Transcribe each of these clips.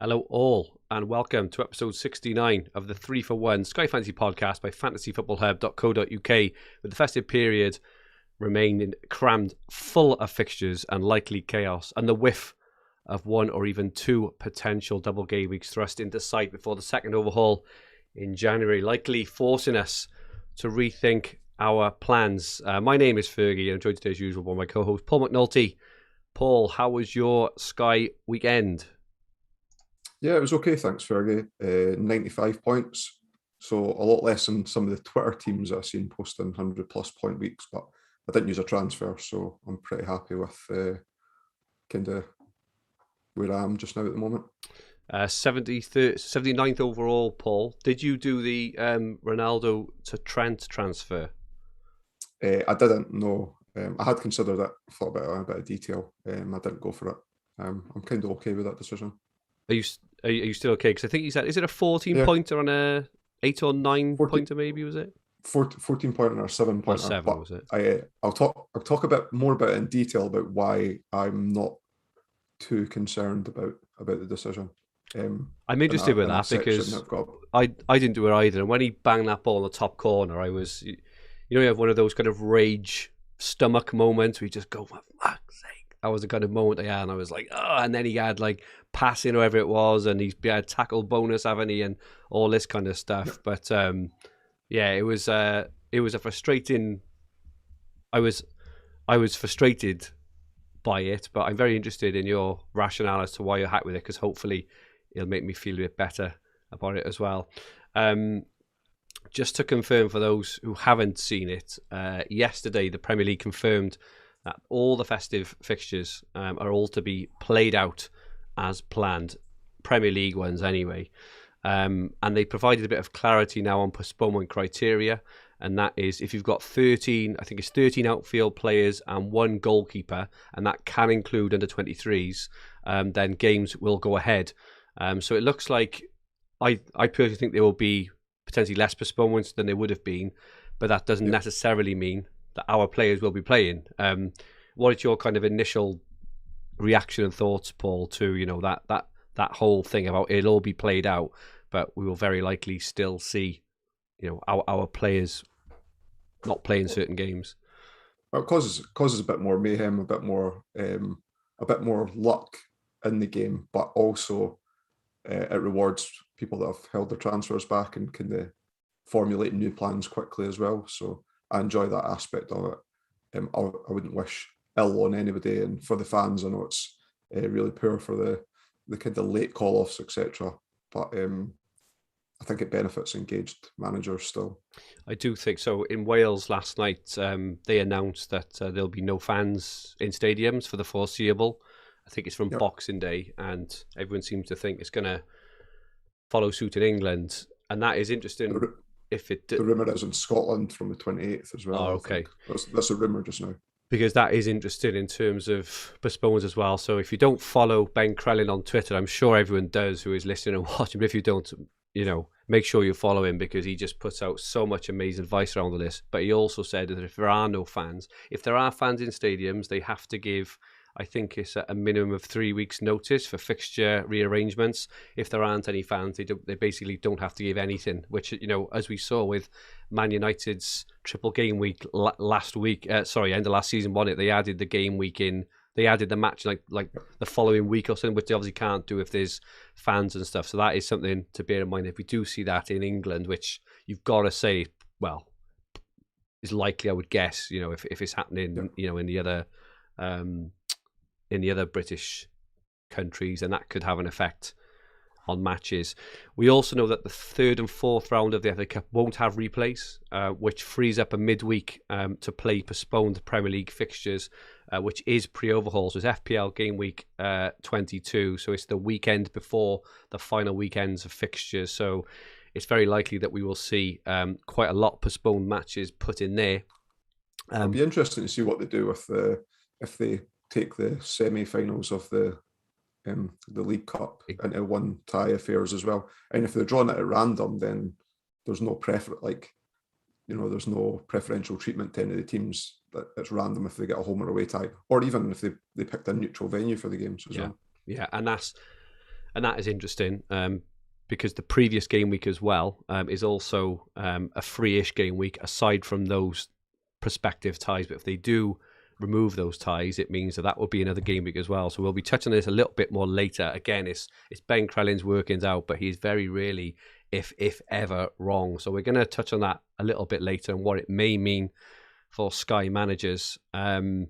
Hello all, and welcome to episode 69 of the 3 for 1 Sky Fantasy podcast by fantasyfootballhub.co.uk, with the festive period remaining crammed full of fixtures and likely chaos, and the whiff of one or even two potential double game weeks thrust into sight before the second overhaul in January, likely forcing us to rethink our plans. My name is Fergi, and I'm joined today as usual by my co-host Paul McAnulty. Paul, how was your Sky weekend? Yeah, it was okay, thanks, Fergie. 95 points, so a lot less than some of the Twitter teams I've seen posting 100-plus point weeks, but I didn't use a transfer, so I'm pretty happy with kind of where I am just now at the moment. 79th overall, Paul. Did you do the Ronaldo to Trent transfer? I didn't, no. I had considered it, thought about it in a bit of detail. I didn't go for it. I'm kind of okay with that decision. Are you still okay? Because I think he said, is it a 14-pointer on a 8 or 9-pointer maybe, was it? 14-pointer or 7-pointer. 7, was it? I'll talk a bit more about it in detail about why I'm not too concerned about the decision. I'm interested with that because I didn't do it either. And when he banged that ball in the top corner, I was, you have one of those kind of rage stomach moments where you just go, for fuck's sake. That was the kind of moment I had, and I was like, oh, and then he had like passing, whoever it was, and he had tackle bonus, haven't he, and all this kind of stuff. But yeah, it was a frustrating. I was frustrated by it, but I'm very interested in your rationale as to why you're happy with it, because hopefully it'll make me feel a bit better about it as well. Just to confirm for those who haven't seen it, yesterday the Premier League confirmed that all the festive fixtures are all to be played out as planned, Premier League ones anyway. And they provided a bit of clarity now on postponement criteria, and that is if you've got 13 outfield players and one goalkeeper, and that can include under 23s, then games will go ahead. So it looks like, I personally think there will be potentially less postponements than there would have been, but that doesn't necessarily mean that our players will be playing. What is your kind of initial reaction and thoughts, Paul, to that whole thing about it'll all be played out, but we will very likely still see our players not playing certain games? Well, it causes a bit more mayhem, a bit more luck in the game, but also it rewards people that have held their transfers back and can formulate new plans quickly as well. So I enjoy that aspect of it. I wouldn't wish ill on anybody, and for the fans, I know it's really poor for the kind of late call-offs, etc. But I think it benefits engaged managers still. I do think so. In Wales last night, they announced that there'll be no fans in stadiums for the foreseeable. I think it's from Boxing Day, and everyone seems to think it's going to follow suit in England, and that is interesting. The rumour is in Scotland from the 28th as well. Oh, okay. That's a rumour just now. Because that is interesting in terms of postponements as well. So if you don't follow Ben Crellin on Twitter, I'm sure everyone does who is listening and watching, but if you don't, make sure you follow him, because he just puts out so much amazing advice around this. But he also said that if there are no fans, if there are fans in stadiums, they have to give, I think it's a minimum of 3 weeks notice for fixture rearrangements. If there aren't any fans, they basically don't have to give anything, which, as we saw with Man United's triple game week last week, end of last season, wasn't it? They added the game week in, they added the match like the following week or something, which they obviously can't do if there's fans and stuff. So that is something to bear in mind if we do see that in England, which you've got to say, well, is likely, I would guess, if it's happening, in the other British countries, and that could have an effect on matches. We also know that the third and fourth round of the FA Cup won't have replays, which frees up a midweek to play postponed Premier League fixtures, which is pre-overhaul. So it's FPL Game Week 22, so it's the weekend before the final weekends of fixtures. So it's very likely that we will see quite a lot of postponed matches put in there. It'll be interesting to see what they do with if they take the semi-finals of the League Cup into one tie affairs as well. And if they're drawing it at random, then there's no there's no preferential treatment to any of the teams. That it's random if they get a home or away tie, or even if they picked a neutral venue for the games as well. Yeah, and And that is interesting because the previous game week as well is also a free-ish game week aside from those prospective ties. But if they do remove those ties, it means that will be another game week as well. So we'll be touching on this a little bit more later. Again, it's Ben Crellin's workings out, but he's very rarely, if ever, wrong. So we're going to touch on that a little bit later and what it may mean for Sky managers. And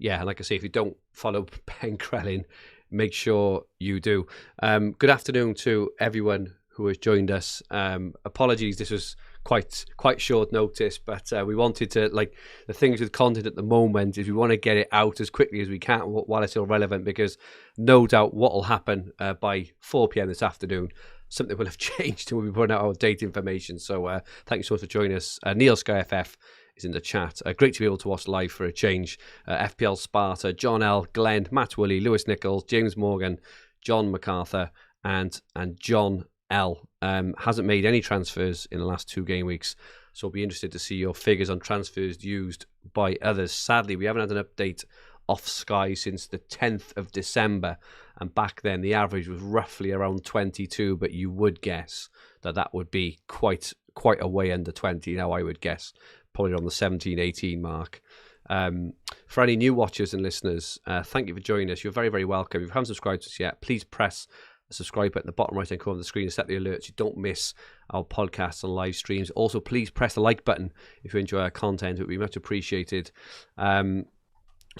like I say, if you don't follow Ben Crellin, make sure you do. Good afternoon to everyone who has joined us. Apologies, this was quite short notice, but we wanted to, like, the things with content at the moment is we want to get it out as quickly as we can while it's still relevant, because no doubt what will happen by 4 p.m. this afternoon, something will have changed and we'll be putting out our date information. So thank you so much for joining us. Neil Sky FF is in the chat. Great to be able to watch live for a change. FPL Sparta, John L, Glenn, Matt Woolley, Lewis Nichols, James Morgan, John MacArthur, and John L hasn't made any transfers in the last 2 game weeks, so I'll be interested to see your figures on transfers used by others. Sadly, we haven't had an update off Sky since the 10th of December, and back then the average was roughly around 22, but you would guess that would be quite a way under 20 now. I would guess probably around the 17-18 mark. For any new watchers and listeners, thank you for joining us. You're very, very welcome. If you haven't subscribed to us yet, please press the subscribe button at the bottom right hand corner of the screen to set the alerts. You don't miss our podcasts and live streams. Also, please press the like button if you enjoy our content. It would be much appreciated. So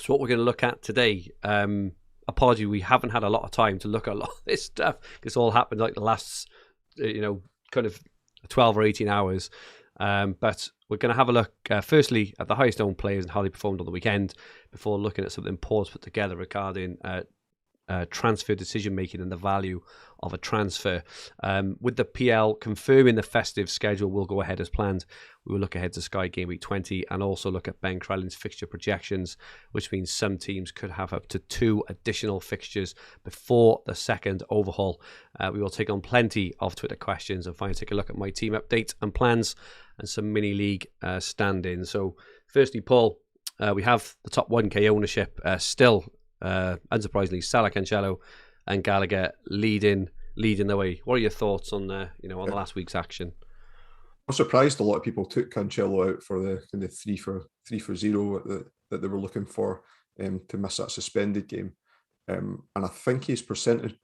what we're going to look at today, apology, we haven't had a lot of time to look at a lot of this stuff because it's all happened like the last, kind of 12 or 18 hours. But we're going to have a look, firstly, at the highest owned players and how they performed on the weekend before looking at something Paul's put together regarding transfer decision making and the value of a transfer. With the PL confirming the festive schedule will go ahead as planned, we will look ahead to Sky Game Week 20 and also look at Ben Crellin's fixture projections, which means some teams could have up to 2 additional fixtures before the second overhaul. We will take on plenty of Twitter questions and finally take a look at my team update and plans and some mini league stand-ins. So firstly, Paul, we have the top 1k ownership still. Unsurprisingly, Salah, Cancelo and Gallagher leading the way. What are your thoughts on the last week's action? I'm surprised a lot of people took Cancelo out for the kind of 3 for 0 that they were looking for to miss that suspended game. And I think his percentage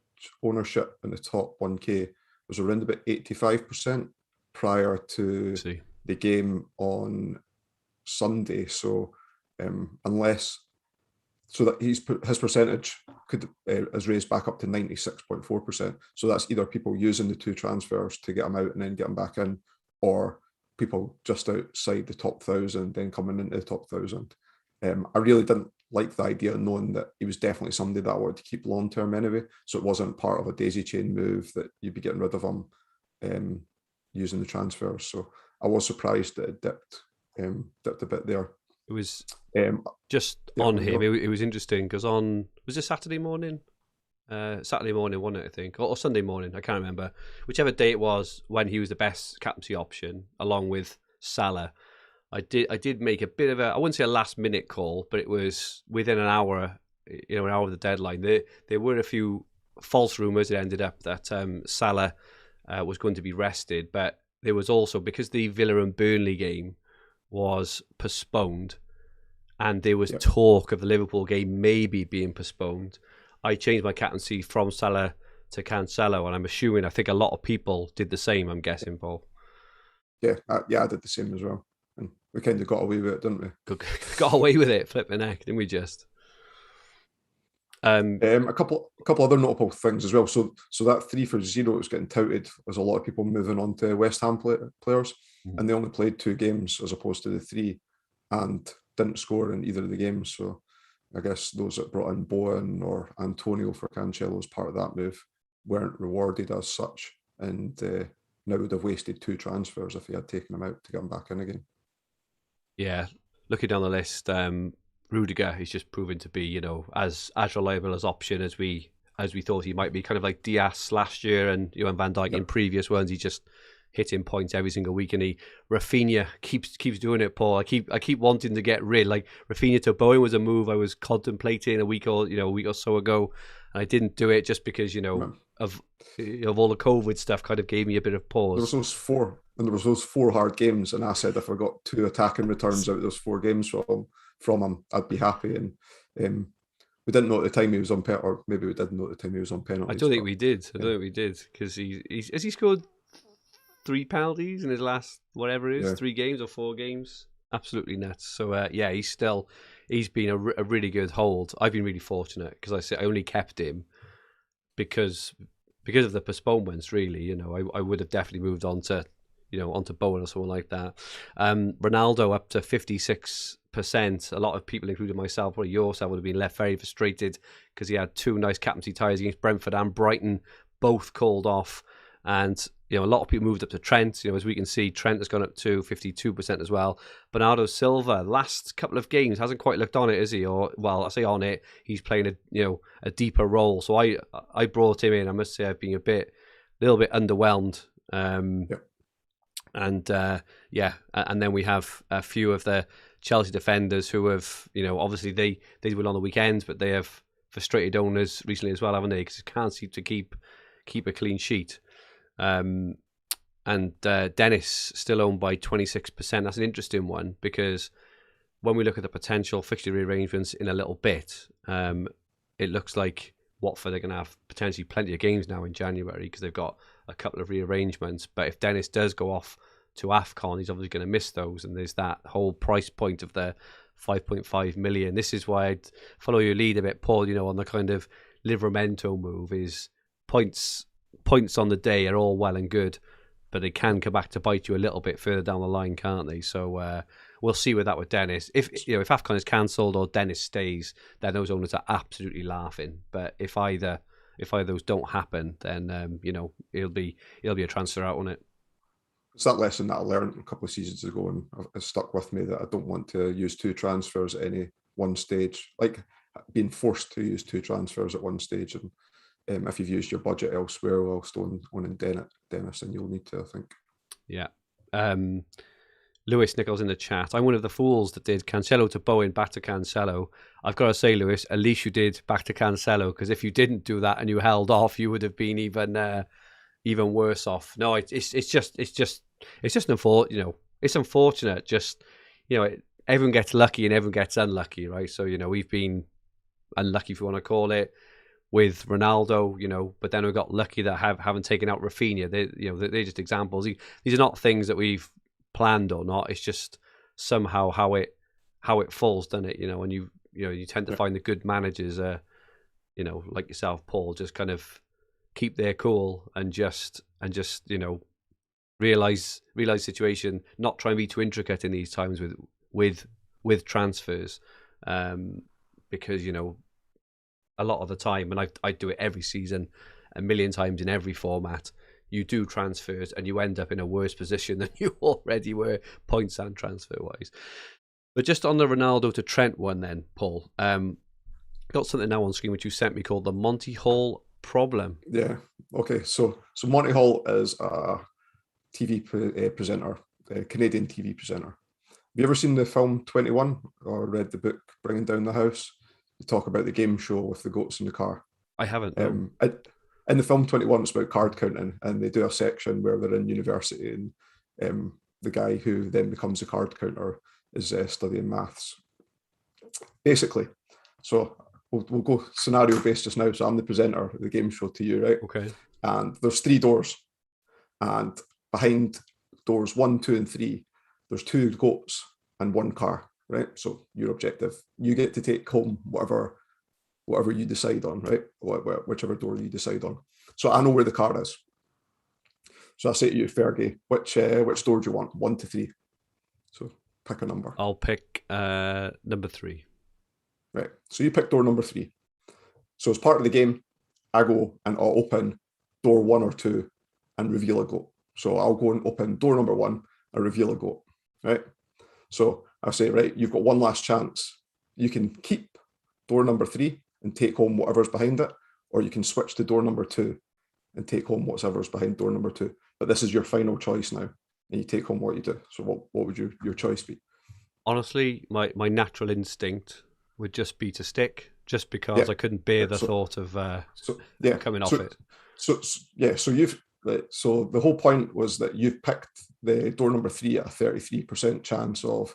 ownership in the top 1k was around about 85% prior to the game on Sunday. So so that his percentage has raised back up to 96.4%. So that's either people using the 2 transfers to get him out and then get him back in, or people just outside the top 1,000 then coming into the top 1,000. I really didn't like the idea of knowing that he was definitely somebody that I wanted to keep long term anyway. So it wasn't part of a daisy chain move that you'd be getting rid of him using the transfers. So I was surprised that it dipped a bit there. It was just on him. It was interesting because was it Saturday morning? Saturday morning, wasn't it, I think? Or Sunday morning, I can't remember. Whichever day it was when he was the best captaincy option, along with Salah. I did make a bit of I wouldn't say a last minute call, but it was within an hour, an hour of the deadline. There were a few false rumours. It ended up that Salah was going to be rested, but there was also, because the Villa and Burnley game was postponed and there was talk of the Liverpool game maybe being postponed, I changed my captaincy from Salah to Cancelo, and I think a lot of people did the same, I'm guessing, Paul. Yeah, I did the same as well. And we kind of got away with it, didn't we? Got away with it, flipping heck, didn't we just? A couple other notable things as well. So that 3 for 0 was getting touted as a lot of people moving on to West Ham players, and they only played 2 games as opposed to the 3, and didn't score in either of the games. So I guess those that brought in Bowen or Antonio for Cancelo as part of that move weren't rewarded as such, and now would have wasted 2 transfers if he had taken them out to get them back in again. Yeah, looking down the list, Rudiger is just proven to be, as reliable as option as we thought he might be. Kind of like Diaz last year, and Van Dijk in previous ones. He just hitting points every single week, and Rafinha keeps doing it, Paul. I keep wanting to get rid. Like Rafinha to Bowen was a move I was contemplating a week or so ago, and I didn't do it just because of all the COVID stuff kind of gave me a bit of pause. There was those four hard games, and I said if I got 2 attacking returns out of those 4 games from him, I'd be happy. And we didn't know at the time he was on penalty, or maybe we didn't know at the time he was on penalties. I don't think we did. I don't think we did, because has he scored 3 penalties in his last whatever it is, 3 games or 4 games? Absolutely nuts. So he's been a really good hold. I've been really fortunate because I only kept him because of the postponements. Really, I would have definitely moved on to onto Bowen or someone like that. Ronaldo up to 56%. A lot of people, including myself, probably yourself, would have been left very frustrated because he had 2 nice captaincy ties against Brentford and Brighton, both called off. And a lot of people moved up to Trent. As we can see, Trent has gone up to 52% as well. Bernardo Silva, last couple of games, hasn't quite looked on it, is he? Or, well, I say on it, he's playing a deeper role. So I brought him in. I must say I've been a little bit underwhelmed. And then we have a few of the Chelsea defenders who have, obviously they were on the weekends, but they have frustrated owners recently as well, haven't they? Because they can't seem to keep a clean sheet. And Dennis still owned by 26%. That's an interesting one because when we look at the potential fixture rearrangements in a little bit, it looks like Watford are going to have potentially plenty of games now in January because they've got a couple of rearrangements. But if Dennis does go off to AFCON, he's obviously going to miss those, and there's that whole price point of the 5.5 million. This is why I'd follow your lead a bit, Paul, on the kind of Livramento move. Is points on the day are all well and good, but they can come back to bite you a little bit further down the line, can't they? So we'll see with that with Dennis. If AFCON is cancelled or Dennis stays, then those owners are absolutely laughing. But if either of those don't happen, then it'll be a transfer out on it. It's that lesson that I learned a couple of seasons ago, and it's stuck with me, that I don't want to use 2 transfers at any one stage, like being forced to use 2 transfers at one stage. And if you've used your budget elsewhere whilst on in Dennis, then you'll need to, I think. Yeah. Lewis Nichols in the chat. I'm one of the fools that did Cancelo to Bowen, back to Cancelo. I've got to say, Lewis, at least you did back to Cancelo, because if you didn't do that and you held off, you would have been even worse off. No, it's just unfortunate. It's unfortunate. Just everyone gets lucky and everyone gets unlucky, right? So we've been unlucky, if you want to call it, with Ronaldo, but then we got lucky that haven't taken out Rafinha. They're just examples. These are not things that we've planned or not. It's just somehow how it falls, doesn't it? And you tend to find the good managers, like yourself, Paul, just kind of keep their cool and just realize situation, not try and be too intricate in these times with transfers, because a lot of the time, and I do it every season, a million times in every format, you do transfers and you end up in a worse position than you already were, points and transfer wise. But just on the Ronaldo to Trent one then, Paul, got something now on screen which you sent me called the Monty Hall problem. Yeah. Okay. So Monty Hall is a TV presenter, a Canadian TV presenter. Have you ever seen the film 21 or read the book Bringing Down the House? They talk about the game show with the goats in the car. I haven't. In the film 21, it's about card counting, and they do a section where they're in university, and the guy who then becomes a card counter is studying maths. Basically, so we'll go scenario based just now. So I'm the presenter of the game show to you, right? Okay. And there's 3 doors, and behind doors 1, 2, and 3, there's 2 goats and 1 car. Right, so your objective, you get to take home whatever you decide on, right? Whichever door you decide on. So I know where the car is. So I say to you, Fergi, which door do you want? 1 to 3. So pick a number. I'll pick number 3. Right. So you pick door number 3. So as part of the game, I go and I'll open door 1 or 2 and reveal a goat. So I'll go and open door number 1 and reveal a goat. Right. So I'll say, right, you've got one last chance. You can keep door number 3 and take home whatever's behind it, or you can switch to door number 2 and take home whatever's behind door number 2. But this is your final choice now, and you take home what you do. So what would your choice be? Honestly, my natural instinct would just be to stick, just because I couldn't bear the thought of coming off it. So you've so the whole point was that you've picked the door number 3 at a 33% chance of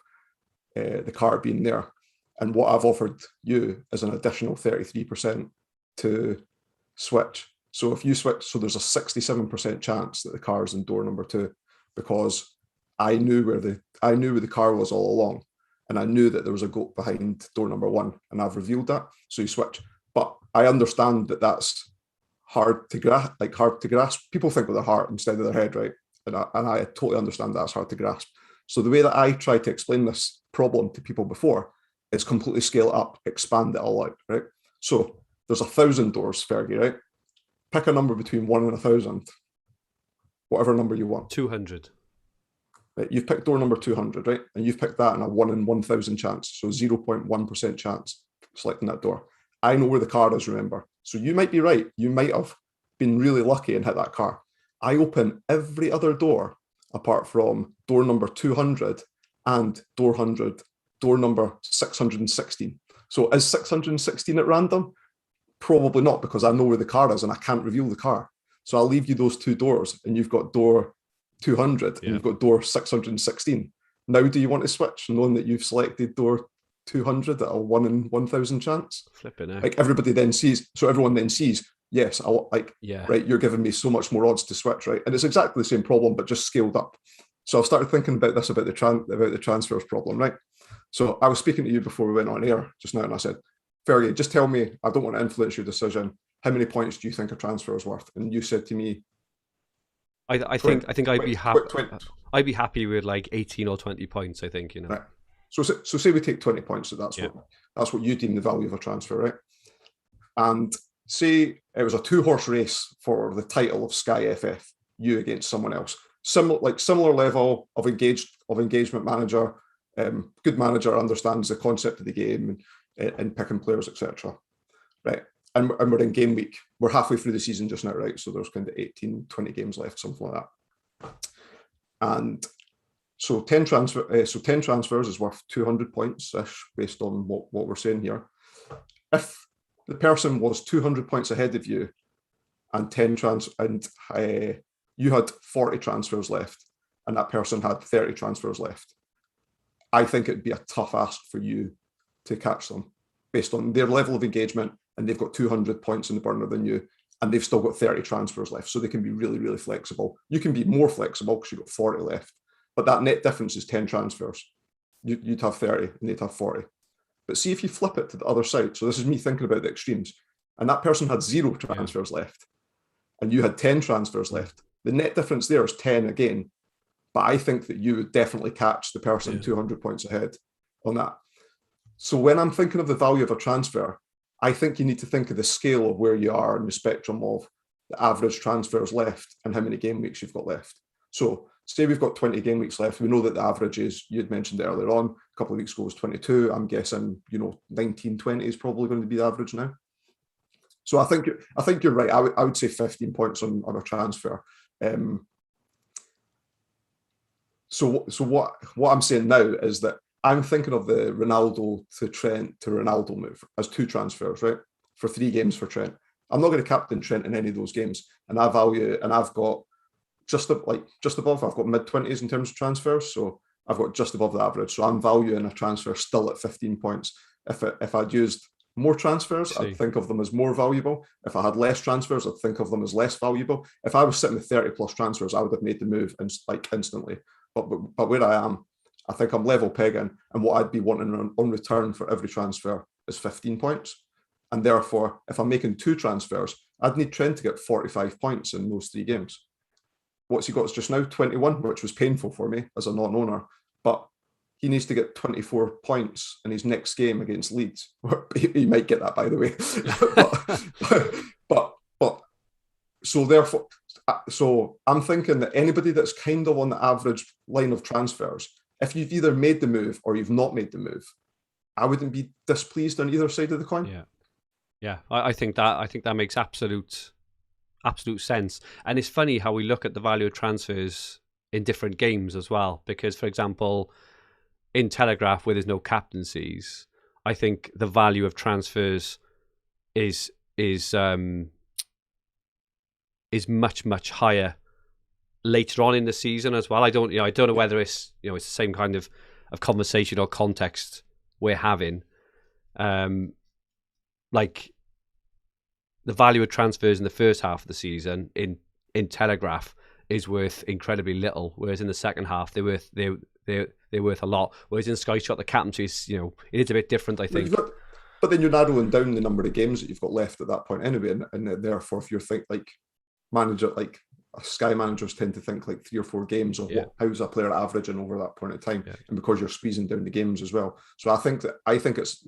the card being there, and what I've offered you is an additional 33% to switch. So if you switch, so there's a 67% chance that the car is in door number 2, because I knew where the car was all along, and I knew that there was a goat behind door number 1, and I've revealed that. So you switch, but I understand that that's hard to grasp. People think with their heart instead of their head, right? And I totally understand that's hard to grasp. So the way that I try to explain this problem to people before is completely scale it up, expand it all out, right? So there's 1,000 doors, Fergie, right? Pick a number between 1 and 1,000, whatever number you want. 200. Right? You've picked door number 200, right? And you've picked that in a 1 in 1,000 chance, so 0.1% chance selecting that door. I know where the car is, remember. So you might be right. You might have been really lucky and hit that car. I open every other door apart from door number 200 and door number 616. So is 616 at random? Probably not, because I know where the car is and I can't reveal the car. So I'll leave you those 2 doors, and you've got door 200 and you've got door 616. Now, do you want to switch, knowing that you've selected door 200 at a 1 in 1,000 chance? Flipping out. Like everybody then sees, so everyone then sees, yes, right, you're giving me so much more odds to switch, right? And it's exactly the same problem, but just scaled up. So I've started thinking about this, about the transfers problem, right? So I was speaking to you before we went on air just now, and I said, Fergie, just tell me, I don't want to influence your decision. How many points do you think a transfer is worth? And you said to me, I think I'd be happy. I'd be happy with like 18 or 20 points. I think, you know. Right. So say we take 20 points. So that's what you deem the value of a transfer, right? And say it was a 2-horse race for the title of Sky FF, you against someone else, similar level of engagement manager, good manager, understands the concept of the game and picking players, etc. Right. And we're in game week. We're halfway through the season just now, right? So there's kind of 18, 20 games left, something like that. And so 10 transfers is worth 200 points-ish, based on what we're saying here. If the person was 200 points ahead of you and you had 40 transfers left and that person had 30 transfers left, I think it'd be a tough ask for you to catch them based on their level of engagement, and they've got 200 points in the burner than you, and they've still got 30 transfers left. So they can be really, really flexible. You can be more flexible because you've got 40 left, but that net difference is 10 transfers. You'd have 30 and they'd have 40. But see if you flip it to the other side. So this is me thinking about the extremes. And that person had 0 transfers left, and you had 10 transfers left. The net difference there is 10 again. But I think that you would definitely catch the person 200 points ahead on that. So when I'm thinking of the value of a transfer, I think you need to think of the scale of where you are in the spectrum of the average transfers left and how many game weeks you've got left. So say we've got 20 game weeks left. We know that the average is, you'd mentioned earlier on, a couple of weeks ago was 22. I'm guessing, 19, 20 is probably going to be the average now. So I think you're right. I would say 15 points on a transfer. So what I'm saying now is that I'm thinking of the Ronaldo to Trent to Ronaldo move as 2 transfers, right? For 3 games for Trent. I'm not going to captain Trent in any of those games, and I've got just above. I've got mid-20s in terms of transfers, so I've got just above the average. So I'm valuing a transfer still at 15 points. If I'd used more transfers, I'd think of them as more valuable. If I had less transfers, I'd think of them as less valuable. If I was sitting with 30 plus transfers, I would have made the move instantly. But where I am, I think I'm level pegging, and what I'd be wanting on return for every transfer is 15 points. And therefore, if I'm making 2 transfers, I'd need Trent to get 45 points in those 3 games. What's he got just now? 21, which was painful for me as a non-owner. But he needs to get 24 points in his next game against Leeds. He might get that, by the way. but so therefore, so I'm thinking that anybody that's kind of on the average line of transfers, if you've either made the move or you've not made the move, I wouldn't be displeased on either side of the coin. Yeah. I think that makes absolute sense. And it's funny how we look at the value of transfers in different games as well. Because, for example, in Telegraph, where there's no captaincies, I think the value of transfers is is much, much higher later on in the season as well. I don't know whether it's it's the same kind of conversation or context we're having. Like the value of transfers in the first half of the season in Telegraph is worth incredibly little, whereas in the second half they're worth a lot. Whereas in Sky Shot, the captaincy is it is a bit different, I think. But then you're narrowing down the number of games that you've got left at that point anyway, and therefore if you're Sky managers tend to think like 3 or 4 games of how's a player averaging over that point in time, and because you're squeezing down the games as well. So I think it's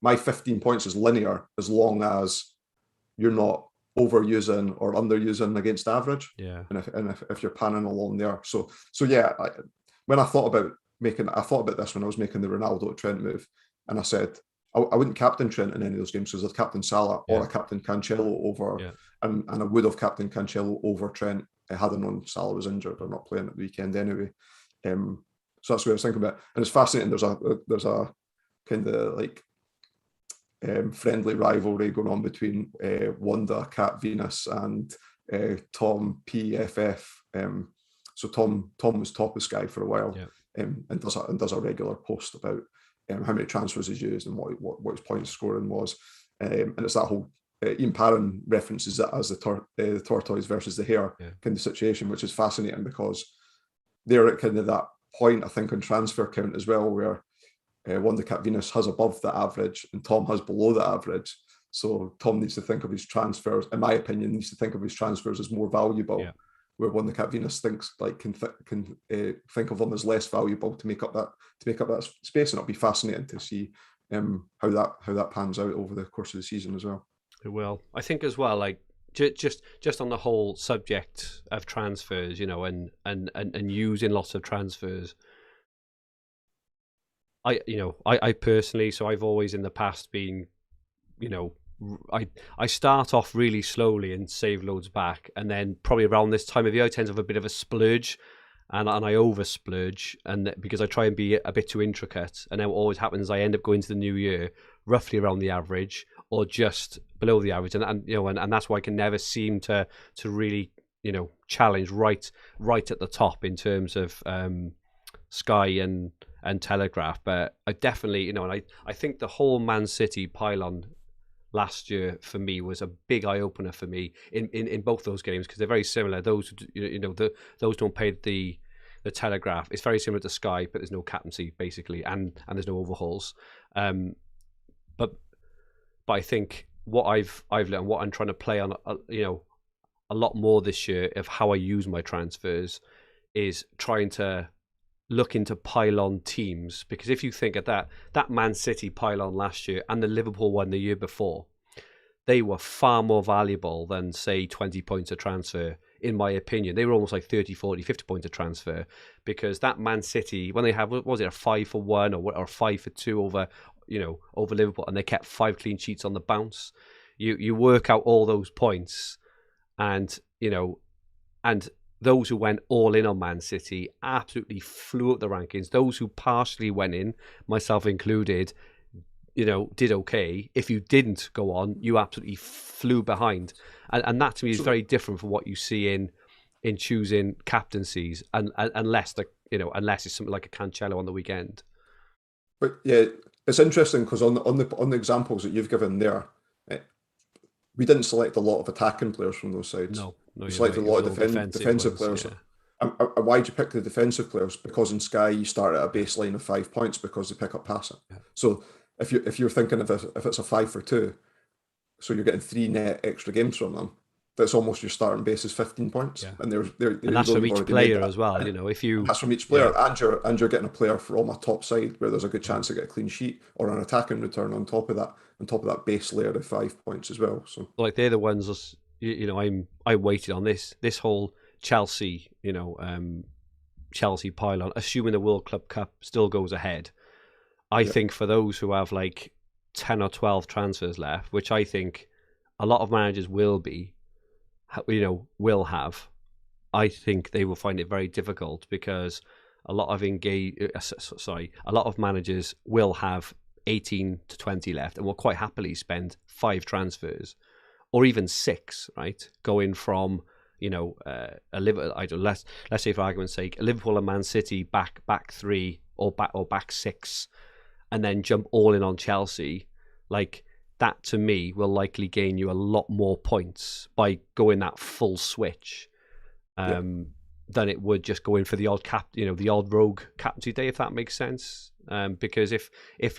my 15 points is linear as long as you're not overusing or underusing against average. Yeah. And if you're panning along there, so yeah. When I thought about this when I was making the Ronaldo Trent move, and I said I wouldn't captain Trent in any of those games because I'd captain Salah or I captain Cancelo over, and I would have captain Cancelo over Trent had I known Salah was injured or not playing at the weekend anyway. So that's what I was thinking about, and it's fascinating. There's a kind of like friendly rivalry going on between Wanda Cat Venus and Tom PFF. So Tom was top of Sky for a while, and does a regular post about how many transfers he's used and what his point scoring was, and it's that whole Ian Parron references it as the tortoise versus the hare kind of situation, which is fascinating because they're at kind of that point I think on transfer count as well, where Wanda Cat Venus has above the average and Tom has below the average. So Tom needs to think of his transfers, in my opinion, as more valuable. Yeah. Where Wanda Cat Venus thinks like can think of them as less valuable to make up that space, and it'll be fascinating to see how that pans out over the course of the season as well. It will. I think as well, like just on the whole subject of transfers, and using lots of transfers. I personally, so I've always in the past been, I start off really slowly and save loads back, and then probably around this time of year I tend to have a bit of a splurge, and I over splurge, and because I try and be a bit too intricate, and then what always happens is I end up going to the new year roughly around the average or just below the average, and that's why I can never seem to really challenge right at the top in terms of Sky and Telegraph. But I definitely and I think the whole Man City pylon last year for me was a big eye opener for me in both those games, because they're very similar. Those those don't pay the Telegraph. It's very similar to Sky, but there's no captaincy basically, and there's no overhauls. But I think what I've learned, what I'm trying to play on a lot more this year of how I use my transfers is trying to look into pylon teams, because if you think of that Man City pylon last year and the Liverpool one the year before, they were far more valuable than say 20 points a transfer. In my opinion, they were almost like 30, 40, 50 points a transfer, because that Man City, when they have, what was it, a 5-for-1 or 5-for-2 over Liverpool, and they kept 5 clean sheets on the bounce. You work out all those points, and those who went all in on Man City absolutely flew up the rankings. Those who partially went in, myself included, did okay. If you didn't go on, you absolutely flew behind. And that to me is very different from what you see in choosing captaincies, unless it's something like a Cancelo on the weekend. But yeah, it's interesting because on the examples that you've given there, we didn't select a lot of attacking players from those sides. No, we selected a lot of defensive players. Yeah. And why'd you pick the defensive players? Because in Sky you start at a baseline of 5 points because they pick up passing. Yeah. So if you're thinking if it's a 5-for-2, so you're getting 3 net extra games from them, that's almost your starting base is 15 points. Yeah. And that's from each player as well. That's from each player, and you're getting a player from a top side where there's a good chance to get a clean sheet or an attacking return on top of that base layer of 5 points as well. So like they're the ones I waited on this whole Chelsea Chelsea pylon, assuming the World Club Cup still goes ahead. I think for those who have like 10 or 12 transfers left, which I think a lot of managers will have, I think they will find it very difficult, because a lot of managers will have 18 to 20 left and will quite happily spend 5 transfers or even 6, right? Going from let's say for argument's sake, a Liverpool and Man City back three or back six, and then jump all in on Chelsea, like that to me will likely gain you a lot more points by going that full switch than it would just go in for the odd the odd rogue captaincy day, if that makes sense. Because if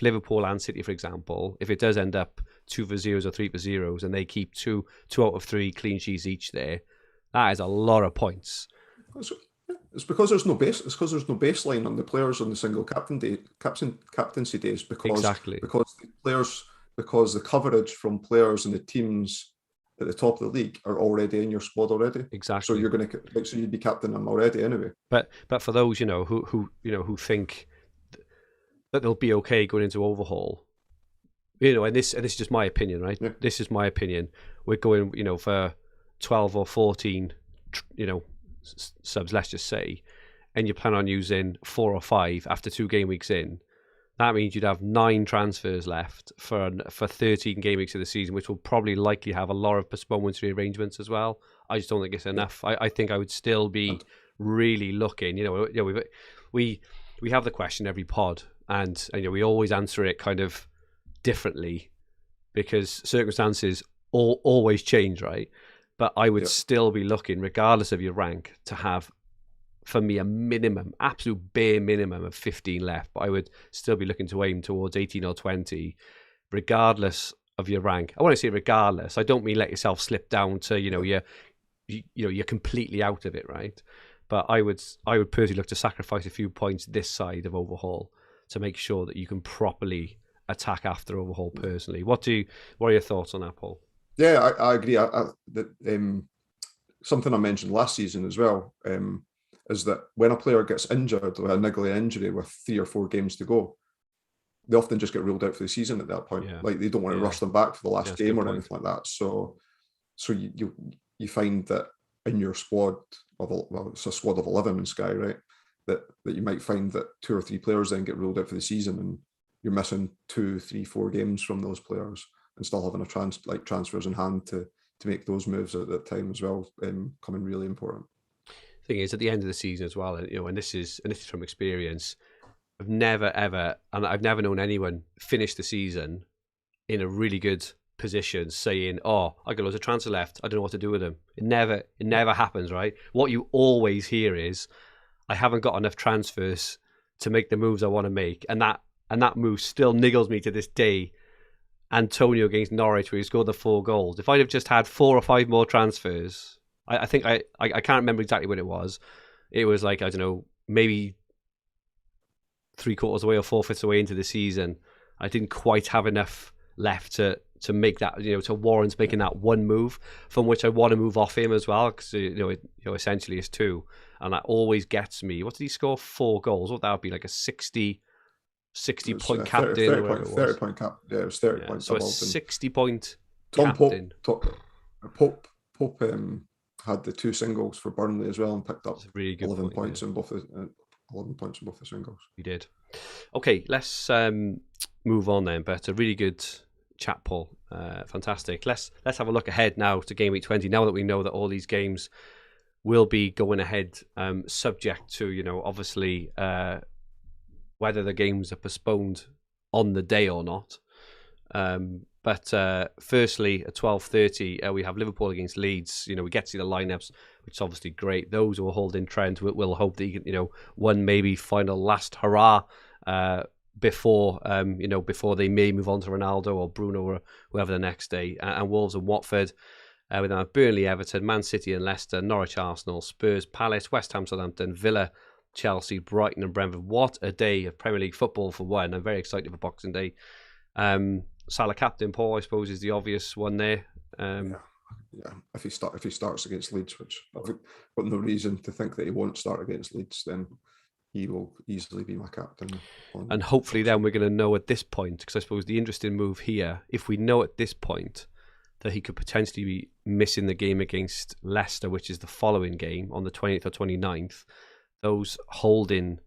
Liverpool and City, for example, if it does end up 2 for 0s or 3 for 0s, and they keep two out of 3 clean sheets each, that is a lot of points. It's because there's no baseline on the players on the single captaincy days. Because the coverage from players and the teams at the top of the league are already in your squad already. Exactly. So you'd be captain them already anyway. But for those who think that they'll be okay going into overhaul, and this is just my opinion, right? Yeah. This is my opinion. We're going for 12 or 14 subs, let's just say, and you plan on using 4 or 5 after 2 game weeks in. That means you'd have 9 transfers left for 13 game weeks of the season, which will probably likely have a lot of postponements, rearrangements as well. I just don't think it's enough. I think I would still be really looking. We have the question every pod, and we always answer it kind of differently because circumstances always change, right? But I would still be looking, regardless of your rank, to have, for me, a minimum, absolute bare minimum of 15 left. But I would still be looking to aim towards 18 or 20, regardless of your rank. I want to say regardless. I don't mean let yourself slip down to you're completely out of it, right? But I would personally look to sacrifice a few points this side of overhaul to make sure that you can properly attack after overhaul. Personally, what are your thoughts on that, Paul? Yeah, I agree. Something I mentioned last season as well is that when a player gets injured or a niggly injury with 3 or 4 games to go, they often just get ruled out for the season at that point. Yeah. Like they don't want to rush them back for the last game or anything like that. So you find that in your squad it's a squad of 11 in Sky, right? That you might find that 2 or 3 players then get ruled out for the season, and you're missing 2, 3, 4 games from those players, and still having transfers in hand to make those moves at that time as well, coming really important. Thing is, at the end of the season as well, and this is from experience, I've never known anyone finish the season in a really good position saying, "Oh, I got loads of transfer left. I don't know what to do with them." It never happens, right? What you always hear is, "I haven't got enough transfers to make the moves I want to make," and that move still niggles me to this day. Antonio against Norwich, where he scored the 4 goals. If I'd have just had 4 or 5 more transfers, I think I can't remember exactly what it was. It was like, I don't know, maybe 3/4 away or 4/5 away into the season. I didn't quite have enough left to make that, to warrant making that one move, from which I want to move off him as well, because essentially it's 2, and that always gets me. What did he score? 4 goals. What that would be, like a 60 point captain. 30 point cap. Yeah, it was 30 points. So a 60 point captain. Pope had the 2 singles for Burnley as well and picked up really good 11 points in both the singles. He did. Okay, let's move on then. But a really good chat, Paul. Fantastic. Let's have a look ahead now to game week 20. Now that we know that all these games will be going ahead, subject to obviously whether the games are postponed on the day or not. But firstly, at 12:30, we have Liverpool against Leeds. We get to see the lineups, which is obviously great. Those who are holding trend will hope that you can, one maybe final last hurrah before they may move on to Ronaldo or Bruno or whoever the next day. And Wolves and Watford. We then have Burnley, Everton, Man City and Leicester, Norwich, Arsenal, Spurs, Palace, West Ham, Southampton, Villa, Chelsea, Brighton and Brentford. What a day of Premier League football for one. I'm very excited for Boxing Day. Salah captain, Paul, I suppose, is the obvious one there. Yeah. If he starts against Leeds, which I've got no reason to think that he won't start against Leeds, then he will easily be my captain. And hopefully then we're going to know at this point, because I suppose the interesting move here, if we know at this point that he could potentially be missing the game against Leicester, which is the following game on the 20th or 29th, those holding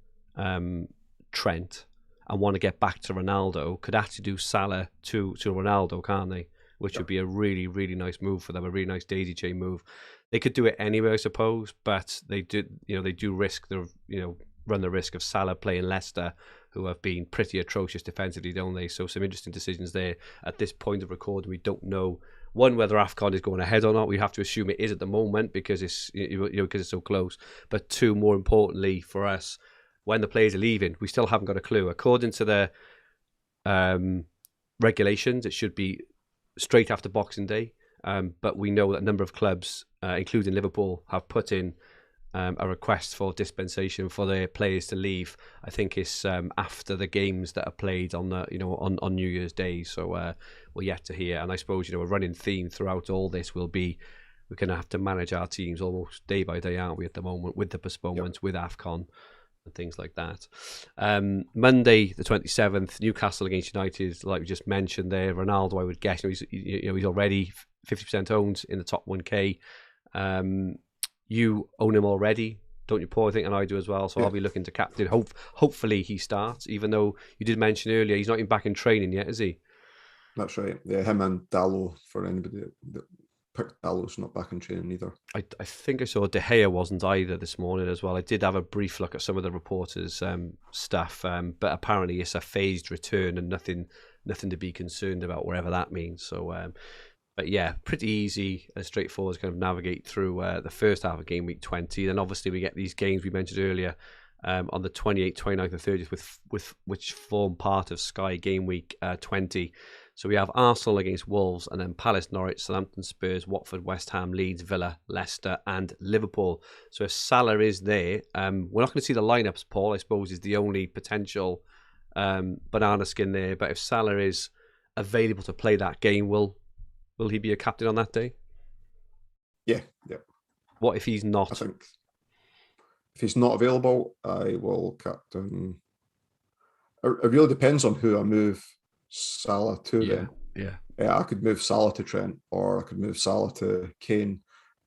Trent and want to get back to Ronaldo could actually do Salah to Ronaldo, can't they? which would be a really, really nice move for them, a really nice daisy chain move. They could do it anyway, I suppose, but they do risk run the risk of Salah playing Leicester, who have been pretty atrocious defensively, don't they? So some interesting decisions there. At this point of recording, we don't know, one, whether AFCON is going ahead or not. We have to assume it is at the moment because it's because it's so close. But two, more importantly for us, when the players are leaving, we still haven't got a clue. According to the regulations, it should be straight after Boxing Day. But we know that a number of clubs, including Liverpool, have put in a request for dispensation for their players to leave. I think it's after the games that are played on on New Year's Day. So we're yet to hear. And I suppose a running theme throughout all this will be we're going to have to manage our teams almost day by day, aren't we? At the moment, with the postponements, with AFCON and things like that. Monday the 27th, Newcastle against United, like we just mentioned there. Ronaldo, I would guess, he's already 50% owned in the top 1K. You own him already, don't you, Paul? I think, and I do as well. So I'll be looking to captain. Hopefully he starts, even though you did mention earlier he's not even back in training yet, is he? That's right. Yeah, him and Dallo, for anybody that picked Dallo's not back in training either. I think I saw De Gea wasn't either this morning as well. I did have a brief look at some of the reporters' stuff, but apparently it's a phased return and nothing to be concerned about, wherever that means. So. But yeah, pretty easy and straightforward to kind of navigate through the first half of Game Week 20. Then obviously we get these games we mentioned earlier on the 28th, 29th and 30th, with which form part of Sky Game Week 20. So we have Arsenal against Wolves, and then Palace, Norwich, Southampton, Spurs, Watford, West Ham, Leeds, Villa, Leicester and Liverpool. So if Salah is there, we're not going to see the lineups, Paul, I suppose, is the only potential banana skin there. But if Salah is available to play that game, will he be a captain on that day? Yeah. What if he's not? I think if he's not available, I will captain. It really depends on who I move Salah to. Then, I could move Salah to Trent, or I could move Salah to Kane.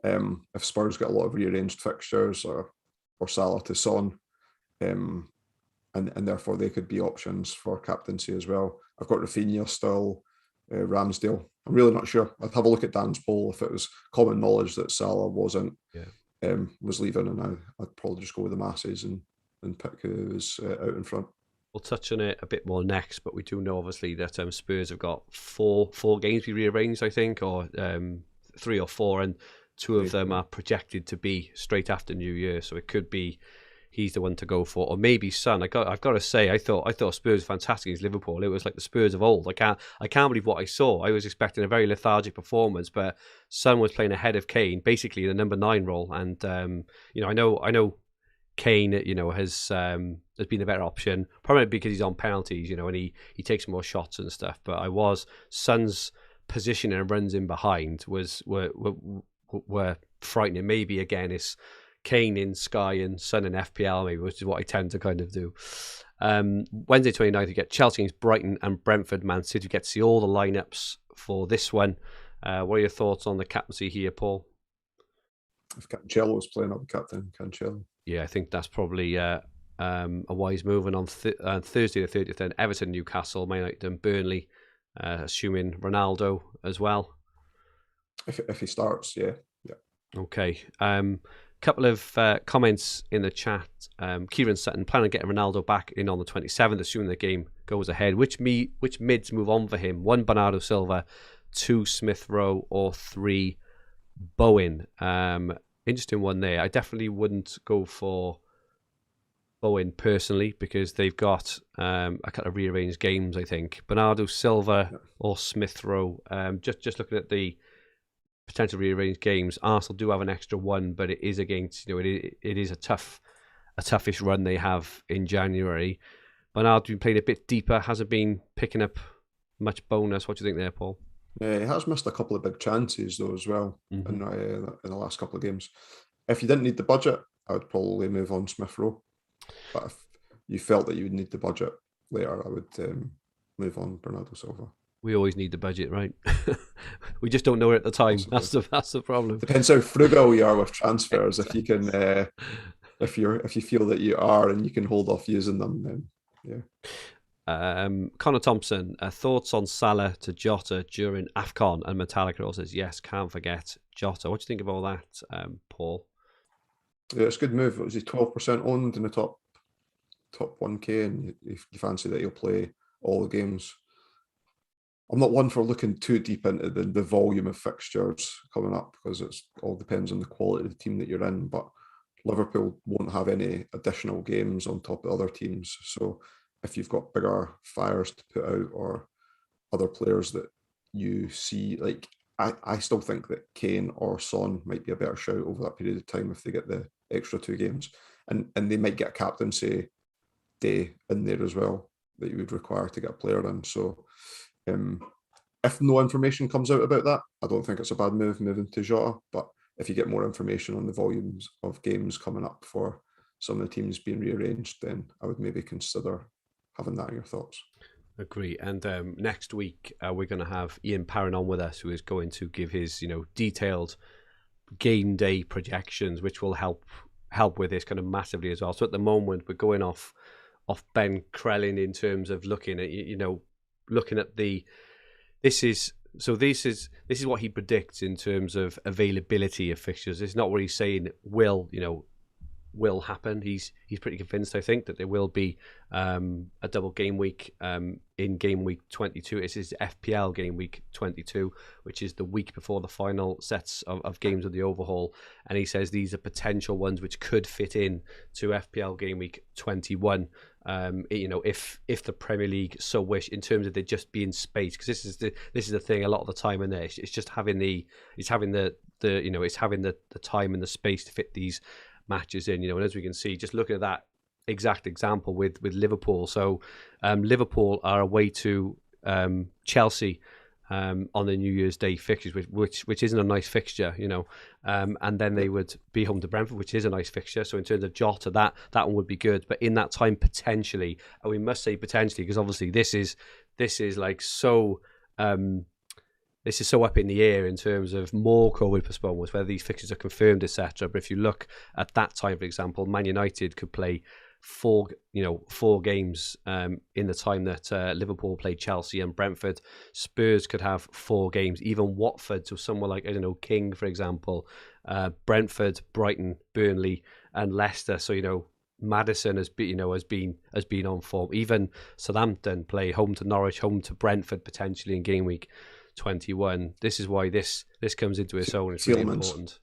If Spurs get a lot of rearranged fixtures, or Salah to Son, and therefore they could be options for captaincy as well. I've got Rafinha still. Ramsdale. I'm really not sure. I'd have a look at Dan's poll if it was common knowledge that Salah was leaving, and I'd probably just go with the masses and pick who was out in front. We'll touch on it a bit more next, but we do know obviously that Spurs have got four games we rearranged, I think, or 3 or 4, and 2 of them are projected to be straight after New Year, so it could be he's the one to go for, or maybe Son. I've got to say, I thought Spurs were fantastic against Liverpool. It was like the Spurs of old. I can't believe what I saw. I was expecting a very lethargic performance, but Son was playing ahead of Kane, basically in the number 9 role. And I know Kane, has been a better option, probably because he's on penalties, and he takes more shots and stuff. But Son's position and runs in behind were frightening. Maybe again it's Kane in Sky and Son in FPL, maybe, which is what I tend to kind of do. Wednesday 29th, you get Chelsea against Brighton and Brentford. Man City. You get to see all the lineups for this one. What are your thoughts on the captaincy here, Paul? If Cancelo's playing, I'll be captain Cancelo. Yeah, I think that's probably a wise move. And on Thursday the 30th, then Everton, Newcastle, Man United and Burnley, assuming Ronaldo as well. If he starts, yeah. Okay. Couple of comments in the chat. Kieran Sutton planning on getting Ronaldo back in on the 27th, assuming the game goes ahead. Which mids move on for him? 1, Bernardo Silva, 2, Smith Rowe, or 3, Bowen? Interesting one there. I definitely wouldn't go for Bowen personally because they've got a couple of rearranged games, I think. Bernardo Silva or Smith Rowe. Just looking at the potential rearranged games, Arsenal do have an extra 1, but it is against, it is a toughish run they have in January. Bernardo's been playing a bit deeper, hasn't been picking up much bonus. What do you think there, Paul? Yeah, he has missed a couple of big chances though as well in the last couple of games. If you didn't need the budget, I would probably move on Smith Rowe. But if you felt that you would need the budget later, I would move on Bernardo Silva. We always need the budget, right? We just don't know it at the time. That's the problem. Depends how frugal you are with transfers. If you can, if you feel that you are and you can hold off using them, then yeah. Connor Thompson, thoughts on Salah to Jota during AFCON, and Metallica also says, yes, can't forget Jota. What do you think of all that, Paul? Yeah, it's a good move. It was 12% owned in the top 1K, and if you fancy that he'll play all the games. I'm not one for looking too deep into the volume of fixtures coming up, because it all depends on the quality of the team that you're in, but Liverpool won't have any additional games on top of other teams. So if you've got bigger fires to put out, or other players that you see, like I still think that Kane or Son might be a better shout over that period of time if they get the extra 2 games, and they might get a captaincy day in there as well that you would require to get a player in. So if no information comes out about that, I don't think it's a bad move moving to Jota, but if you get more information on the volumes of games coming up for some of the teams being rearranged, then I would maybe consider having that in your thoughts. Agree. And next week we're going to have Ian Parron on with us, who is going to give his detailed game day projections, which will help with this kind of massively as well. So at the moment we're going off Ben Crellin in terms of looking at looking at this is what he predicts in terms of availability of fixtures. It's not what he's saying will happen. He's pretty convinced, I think, that there will be a double game week in game week 22. It's his FPL game week 22, which is the week before the final sets of games of the overhaul. And he says these are potential ones which could fit in to FPL game week 21. If the Premier League so wish, in terms of there just being space, because this is the thing a lot of the time in there. It's just having the time and the space to fit these matches in, and as we can see, just looking at that exact example with Liverpool. So Liverpool are away to Chelsea on the New Year's Day fixtures, which isn't a nice fixture, and then they would be home to Brentford, which is a nice fixture. So in terms of Jota, that one would be good, but in that time potentially, and we must say potentially, because obviously this is like so this is so up in the air in terms of more COVID postponements, whether these fixtures are confirmed, etc. But if you look at that time, for example, Man United could play four games in the time that Liverpool played Chelsea and Brentford. Spurs could have 4 games, even Watford. So someone like, King, for example, Brentford, Brighton, Burnley, and Leicester. So Maddison has been on form. Even Southampton play home to Norwich, home to Brentford potentially in game week 21. This is why this comes into its own. It's really important.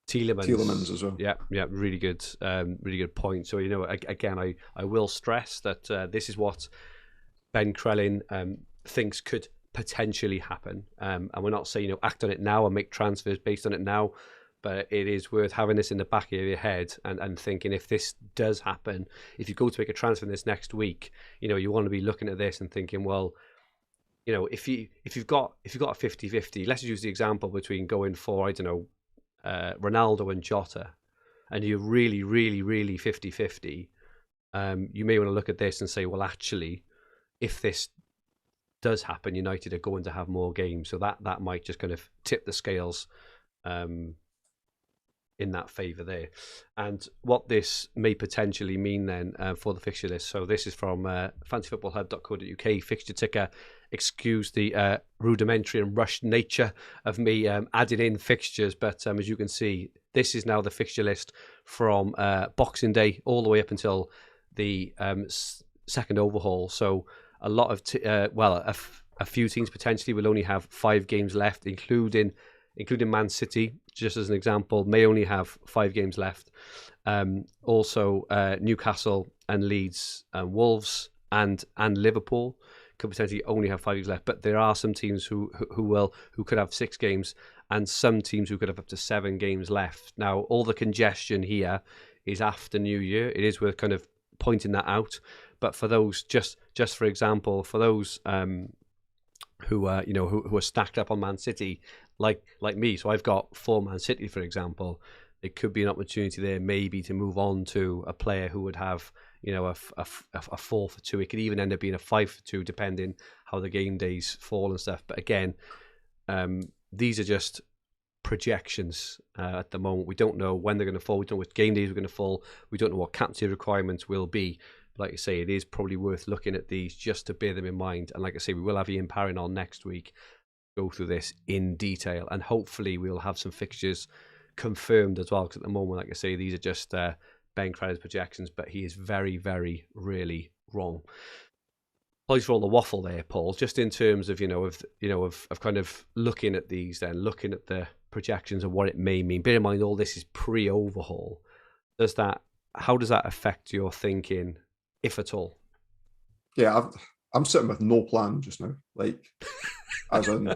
Tielemans as well. Yeah, really good point. So again, I will stress that this is what Ben Crellin thinks could potentially happen, and we're not saying act on it now and make transfers based on it now, but it is worth having this in the back of your head and thinking, if this does happen, if you go to make a transfer in this next week, you want to be looking at this and thinking, well, if you've got a 50-50, let's use the example between going for, Ronaldo and Jota, and you're really, really, really 50-50, you may want to look at this and say, well, actually, if this does happen, United are going to have more games, so that might just kind of tip the scales in that favour there. And what this may potentially mean then for the fixture list. So this is from fantasyfootballhub.co.uk fixture ticker. Excuse the rudimentary and rushed nature of me adding in fixtures, but as you can see, this is now the fixture list from Boxing Day all the way up until the second overhaul. So a lot of a few teams potentially will only have 5 games left, including Man City, just as an example, may only have 5 games left. Also, Newcastle and Leeds and Wolves and Liverpool could potentially only have 5 games left. But there are some teams who could have 6 games, and some teams who could have up to 7 games left. Now, all the congestion here is after New Year. It is worth kind of pointing that out. But for those, just for example, for those who are stacked up on Man City, like me, so I've got 4 Man City, for example, it could be an opportunity there maybe to move on to a player who would have a 4 for 2. It could even end up being a 5 for 2 depending how the game days fall and stuff. But again, these are just projections at the moment. We don't know when they're going to fall. We don't know which game days are going to fall. We don't know what captaincy requirements will be. But like I say, it is probably worth looking at these just to bear them in mind. And like I say, we will have Ian Parrin on next week, go through this in detail, and hopefully we'll have some fixtures confirmed as well, because at the moment, like I say, these are just Ben Credit's projections, but he is very, very really wrong. Apologies for all the waffle there, Paul. Just in terms of of kind of looking at these, then looking at the projections and what it may mean. Bear in mind, all this is pre-overhaul. How does that affect your thinking, if at all? Yeah, I'm sitting with no plan just now. Like, as in,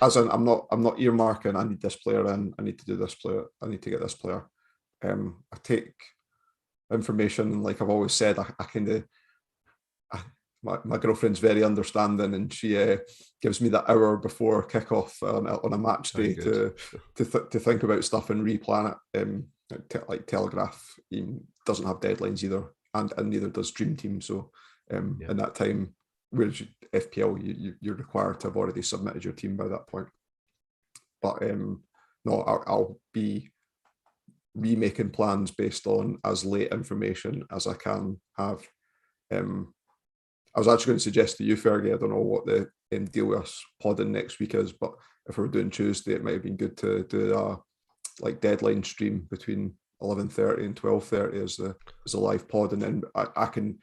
I'm not earmarking. I need this player in. I need to do this player. I need to get this player. I take information, and like I've always said, I kind of. My girlfriend's very understanding, and she gives me that hour before kickoff on a match day to think about stuff and replan it. Like Telegraph doesn't have deadlines either, and neither does Dream Team. So in that time, whereas FPL, you're required to have already submitted your team by that point. But no, I'll be remaking plans based on as late information as I can have. I was actually going to suggest to you, Fergi, I don't know what the deal with us podding next week is, but if we're doing Tuesday, it might have been good to do a like deadline stream between 11:30 and 12:30 as a live pod, and then I can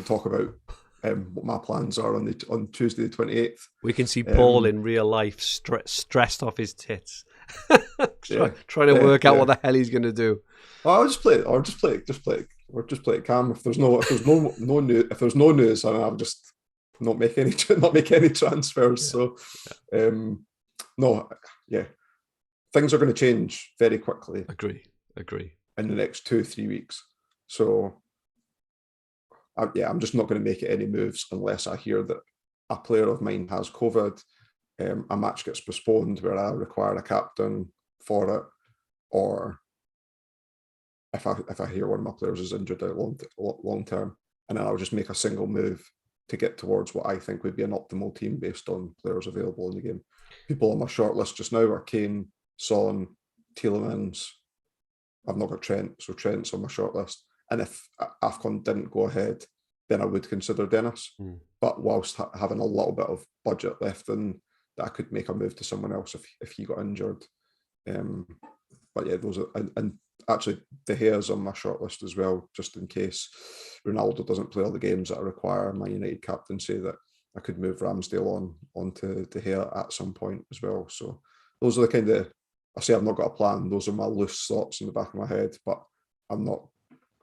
talk about what my plans are on Tuesday the 28th. We can see Paul in real life stressed off his tits, trying to work out what the hell he's going to do. I'll just play it calm. If there's no news, I'll just not make any transfers. Things are going to change very quickly. Agree. In the next 2-3 weeks. So I'm just not going to make any moves unless I hear that a player of mine has COVID, a match gets postponed where I require a captain for it, or if I hear one of my players is injured out long term, and then I'll just make a single move to get towards what I think would be an optimal team based on players available in the game. People on my shortlist just now are Kane, Son, Tielemans. I've not got Trent, so Trent's on my shortlist. And if AFCON didn't go ahead, then I would consider Dennis. But whilst having a little bit of budget left, then I could make a move to someone else if he got injured. But yeah, those are, and actually De Gea's on my shortlist as well, just in case Ronaldo doesn't play all the games that I require my United captaincy, that I could move Ramsdale onto De Gea at some point as well. So those are the kind of, I say I've not got a plan. Those are my loose thoughts in the back of my head, but I'm not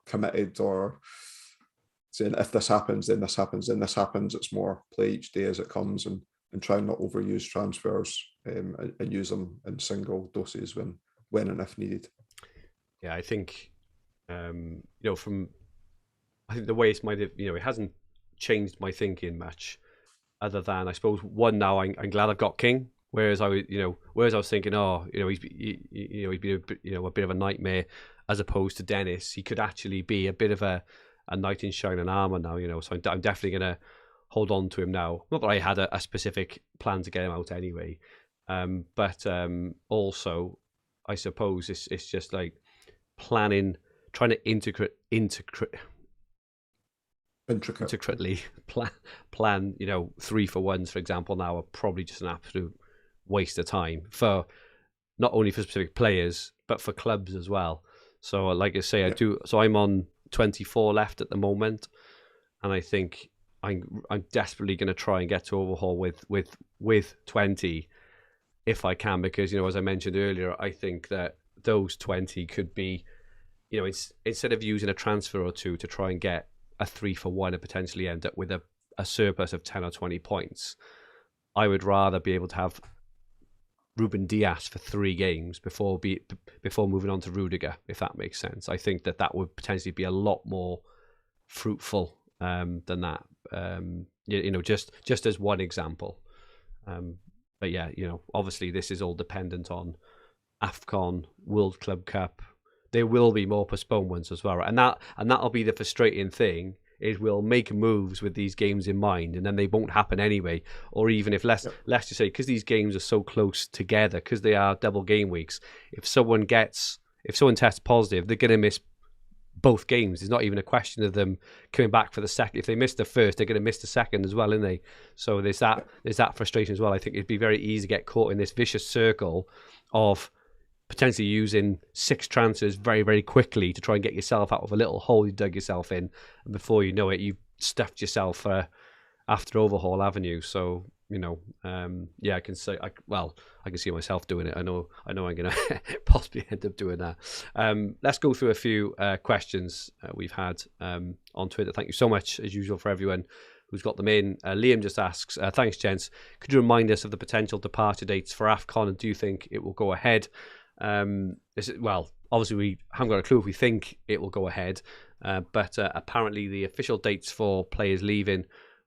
committed or saying if this happens, then this happens, then this happens. It's more play each day as it comes and try not overuse transfers and use them in single doses when and if needed. Yeah, I think I think the way it might have, it hasn't changed my thinking much, other than I suppose now I'm glad I've got King. Whereas I was thinking, he's been a bit of a nightmare, as opposed to Dennis. He could actually be a bit of a knight in shining armor now, So I'm definitely going to hold on to him now. Not that I had a specific plan to get him out anyway, but also I suppose it's just like planning, trying to intricately plan 3-for-1s, for example, now are probably just an absolute waste of time, for not only for specific players but for clubs as well. So like I say, I do. So I'm on 24 left at the moment, and I think I'm desperately going to try and get to overhaul with 20 if I can, because as I mentioned earlier, I think that those 20 could be, instead of using a transfer or two to try and get a 3-for-1 and potentially end up with a surplus of 10 or 20 points, I would rather be able to have Ruben Dias for 3 games before moving on to Rudiger, if that makes sense. I think that would potentially be a lot more fruitful than that. Just as one example. But yeah, obviously this is all dependent on AFCON, World Club Cup. There will be more postponements as well, and that'll be the frustrating thing. Is we'll make moves with these games in mind, and then they won't happen anyway. Or even if let's just say, because these games are so close together, because they are double game weeks, if someone tests positive, they're going to miss both games. There's not even a question of them coming back for the second. If they miss the first, they're going to miss the second as well, aren't they? So there's that frustration as well. I think it'd be very easy to get caught in this vicious circle of potentially using 6 transfers very, very quickly to try and get yourself out of a little hole you dug yourself in, and before you know it, you've stuffed yourself after overhaul, haven't you? So I can say, I can see myself doing it. I know I'm going to possibly end up doing that. Let's go through a few questions we've had on Twitter. Thank you so much, as usual, for everyone who's got them in. Liam just asks, thanks, gents. Could you remind us of the potential departure dates for AFCON, and do you think it will go ahead? Obviously we haven't got a clue if we think it will go ahead, but apparently the official dates for players leaving,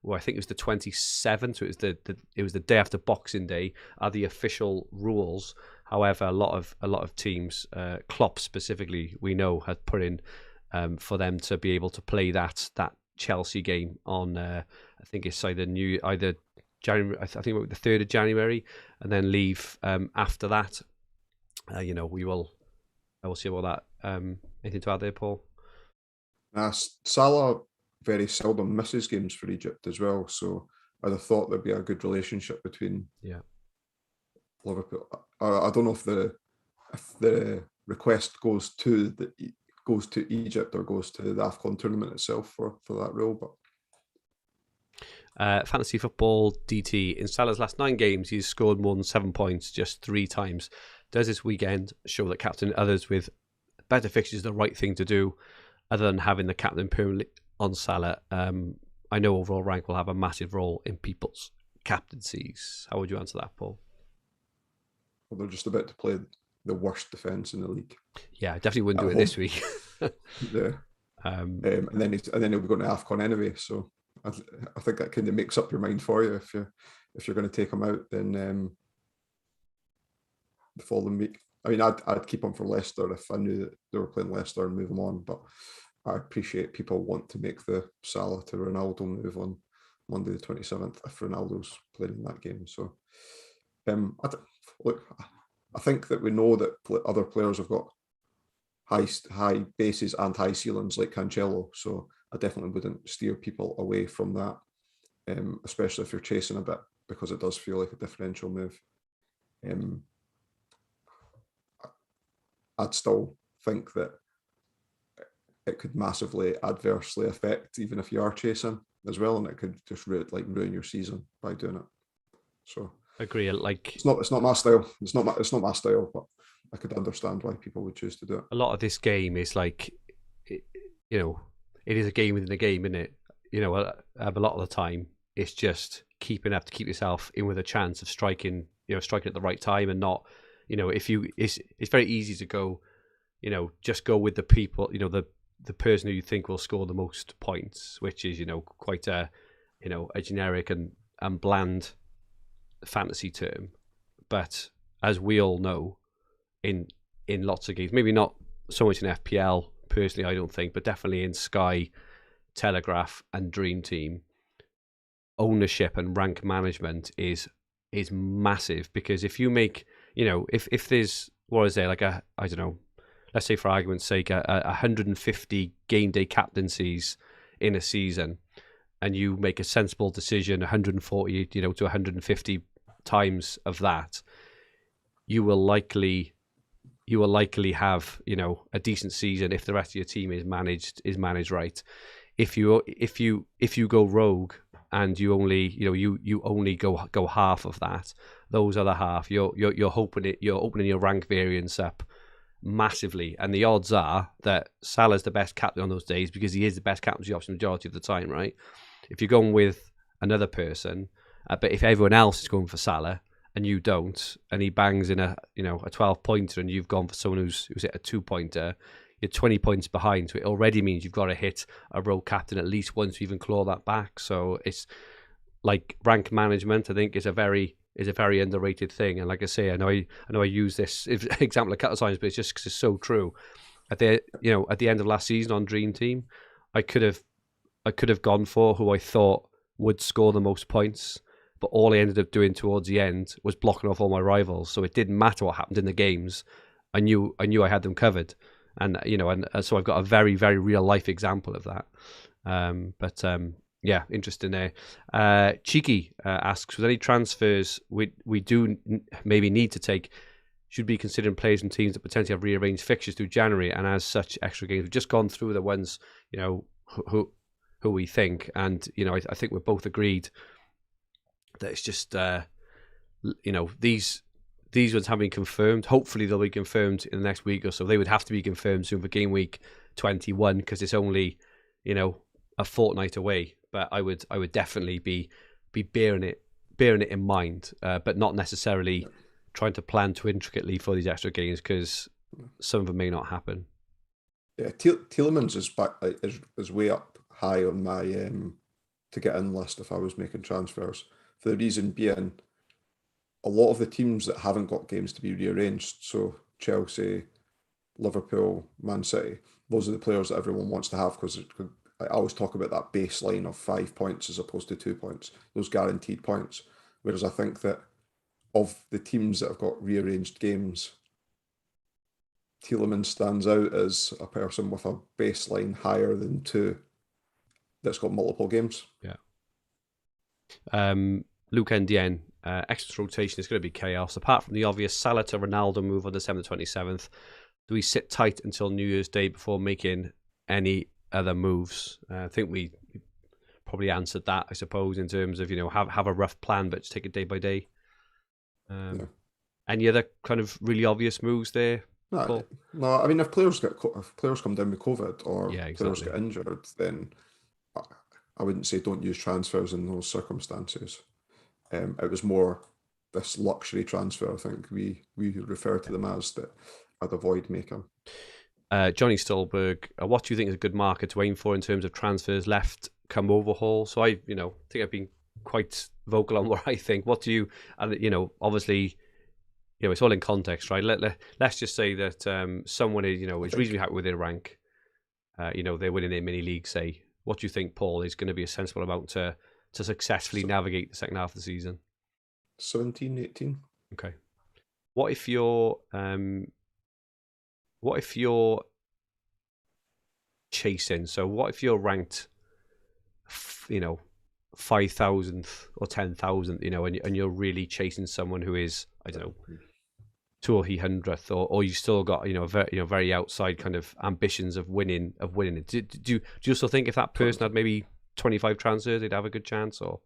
I think it was the 27th, so it was the day after Boxing Day, are the official rules. However, a lot of teams, Klopp specifically, we know, had put in for them to be able to play that Chelsea game on I think it's either January, I think it was the 3rd of January, and then leave after that. I will see about that. Anything to add there, Paul? Salah very seldom misses games for Egypt as well, so I'd have thought there'd be a good relationship between Liverpool. I don't know if the request goes to Egypt or goes to the AFCON tournament itself for that role, but Fantasy Football DT, in Salah's last 9 games, he's scored more than 7 points just 3 times. Does this weekend show that captain others with better fixtures is the right thing to do, other than having the captain permanently on Salah? I know overall rank will have a massive role in people's captaincies. How would you answer that, Paul? Well, they're just about to play the worst defence in the league. Yeah, I definitely wouldn't do it this week. Yeah. And then he'll be going to AFCON anyway, so I think that kind of makes up your mind for you if you're going to take him out. Then the following week, I mean, I'd keep him for Leicester if I knew that they were playing Leicester and move him on. But I appreciate people want to make the Salah to Ronaldo move on Monday the 27th if Ronaldo's playing in that game. So, I think that we know that other players have got high bases and high ceilings like Cancelo. So I definitely wouldn't steer people away from that, especially if you're chasing a bit, because it does feel like a differential move. I'd still think that it could massively adversely affect even if you are chasing as well, and it could just ruin your season by doing it. So agree. It's not my style. It's not my style, but I could understand why people would choose to do it. A lot of this game is it is a game within a game, isn't it? A lot of the time it's just keeping up to keep yourself in with a chance of striking at the right time, and not, it's very easy to go, just go with the people, the person who you think will score the most points, which is, quite a generic and bland fantasy term. But as we all know, in lots of games, maybe not so much in FPL personally, I don't think, but definitely in Sky, Telegraph and Dream Team, ownership and rank management is massive. Because if you make, if there's, what is there, I don't know, let's say for argument's sake, 150 game day captaincies in a season, and you make a sensible decision 140 to 150 times of that, you will likely have a decent season if the rest of your team is managed right. If you go rogue and you only you only go half of that, those other half, you're opening your rank variance up massively, and the odds are that Salah's the best captain on those days because he is the best captaincy option majority of the time, right? If you're going with another person, but if everyone else is going for Salah and you don't, and he bangs in a 12-pointer and you've gone for someone who's hit a 2-pointer, you're 20 points behind, so it already means you've got to hit a rogue captain at least once to even claw that back. So it's like rank management, I think, is a very underrated thing. And like I say, I know I use this example a couple of times, but it's just because it's so true. At the end of last season on Dream Team, I could have gone for who I thought would score the most points, but all I ended up doing towards the end was blocking off all my rivals. So it didn't matter what happened in the games. I knew I had them covered. and so I've got a very, very real life example of that. Yeah, interesting there. Cheeky asks, with any transfers we do maybe need to take, should be considering players and teams that potentially have rearranged fixtures through January, and as such extra games. We've just gone through the ones who we think, and I think we're both agreed that it's just these ones have been confirmed. Hopefully they'll be confirmed in the next week or so. They would have to be confirmed soon for game week 21 because it's only a fortnight away. But I would definitely be bearing it in mind, but not necessarily trying to plan too intricately for these extra games because some of them may not happen. Yeah, Tielemans is way up high on my to get in list if I was making transfers. For the reason being, a lot of the teams that haven't got games to be rearranged, so Chelsea, Liverpool, Man City, those are the players that everyone wants to have because I always talk about that baseline of 5 points as opposed to 2 points, those guaranteed points. Whereas I think that of the teams that have got rearranged games, Tielemans stands out as a person with a baseline higher than 2 that's got multiple games. Yeah. Luke Ndien, extra rotation is going to be chaos. Apart from the obvious Salah to Ronaldo move on December 27th, do we sit tight until New Year's Day before making any other moves? I think we probably answered that, I suppose, in terms of have a rough plan, but just take it day by day. Any other kind of really obvious moves there? No, I mean if players come down with COVID or exactly. Players get injured, then I wouldn't say don't use transfers in those circumstances. It was more this luxury transfer, I think we refer to them as, that I'd avoid making. Johnny Stolberg, what do you think is a good market to aim for in terms of transfers left come overhaul? So I think I've been quite vocal on what I think. What do you, and obviously, it's all in context, right? Let's just say that someone is reasonably happy with their rank. They're winning their mini league, say. What do you think, Paul, is going to be a sensible amount to successfully navigate the second half of the season? 17, 18. Okay. What if you're chasing? So what if you're ranked 5,000th or 10,000th, and you're really chasing someone who is, I don't know, 200th or 300th, or you still got very outside kind of ambitions of winning it. Do you also think if that person had maybe 25 transfers, they'd have a good chance? Or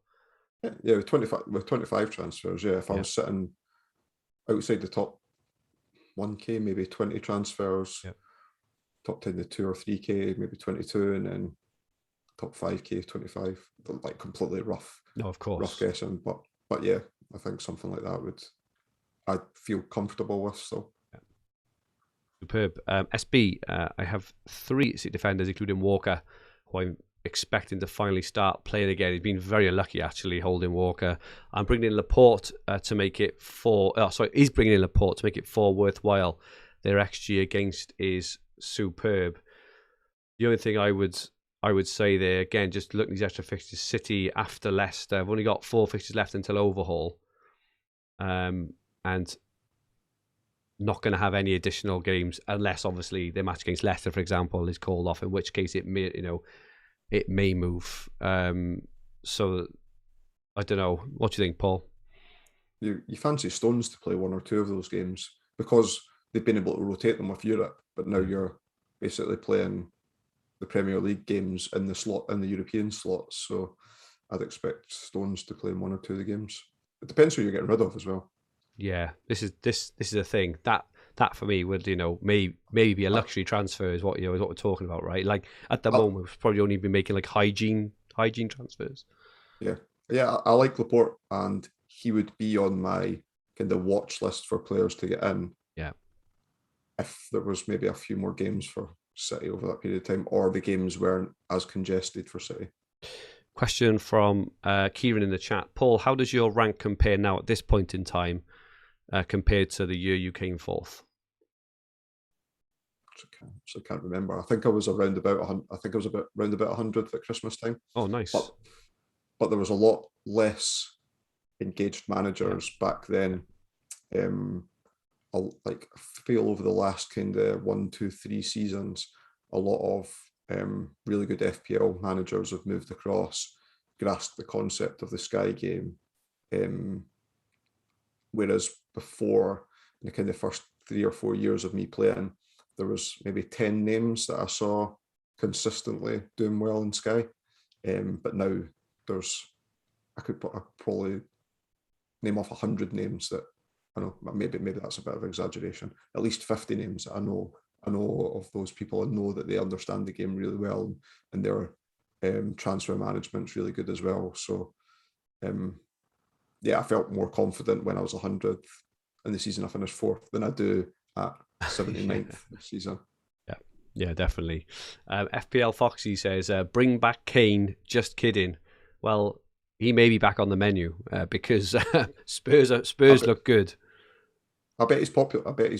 with 25 transfers, if I was sitting outside the top 1k, maybe 20 transfers, top 10 the 2 or 3k, maybe 22, and then top 5k 25, like completely rough. No, of course, rough guessing, but yeah, I think something like that I'd feel comfortable with. So superb. SB, I have 3 City defenders, including Walker, who I'm expecting to finally start playing again. He's been very unlucky actually holding Walker. I'm bringing in Laporte to make it 4. He's bringing in Laporte to make it 4 worthwhile. Their XG against is superb. The only thing I would say there, again, just looking at these extra fixtures, City after Leicester, I've only got 4 fixtures left until overhaul, and not going to have any additional games unless obviously their match against Leicester, for example, is called off, in which case it may move. So I don't know. What do you think, Paul? You fancy Stones to play 1 or 2 of those games because they've been able to rotate them with Europe, but now you're basically playing the Premier League games in the European slots. So I'd expect Stones to play in 1 or 2 of the games. It depends who you're getting rid of as well. Yeah, this is a thing that for me would maybe be a luxury transfer is what is what we're talking about, right? Like at the moment, we've probably only been making like hygiene transfers. Yeah, I like Laporte, and he would be on my kind of watch list for players to get in. Yeah, if there was maybe a few more games for City over that period of time, or the games weren't as congested for City. Question from Kieran in the chat. Paul, how does your rank compare now at this point in time compared to the year you came 4th? I can't remember. I think I was around about 100 at Christmas time. Oh, nice. But there was a lot less engaged managers back then. like feel over the last kind of 1, 2, 3 seasons, a lot of really good FPL managers have moved across, grasped the concept of the Sky game, whereas before, in the kind of first 3 or 4 years of me playing, there was maybe 10 names that I saw consistently doing well in Sky, but now I could probably name off 100 names that I know. Maybe that's a bit of exaggeration. At least 50 names that I know of those people, and know that they understand the game really well, and their transfer management's really good as well. So yeah, I felt more confident when I was 100th in the season I finished 4th than I do at 79th season. Yeah, definitely. FPL Foxy says, bring back Kane, just kidding. Well, he may be back on the menu because Spurs look good. I bet he's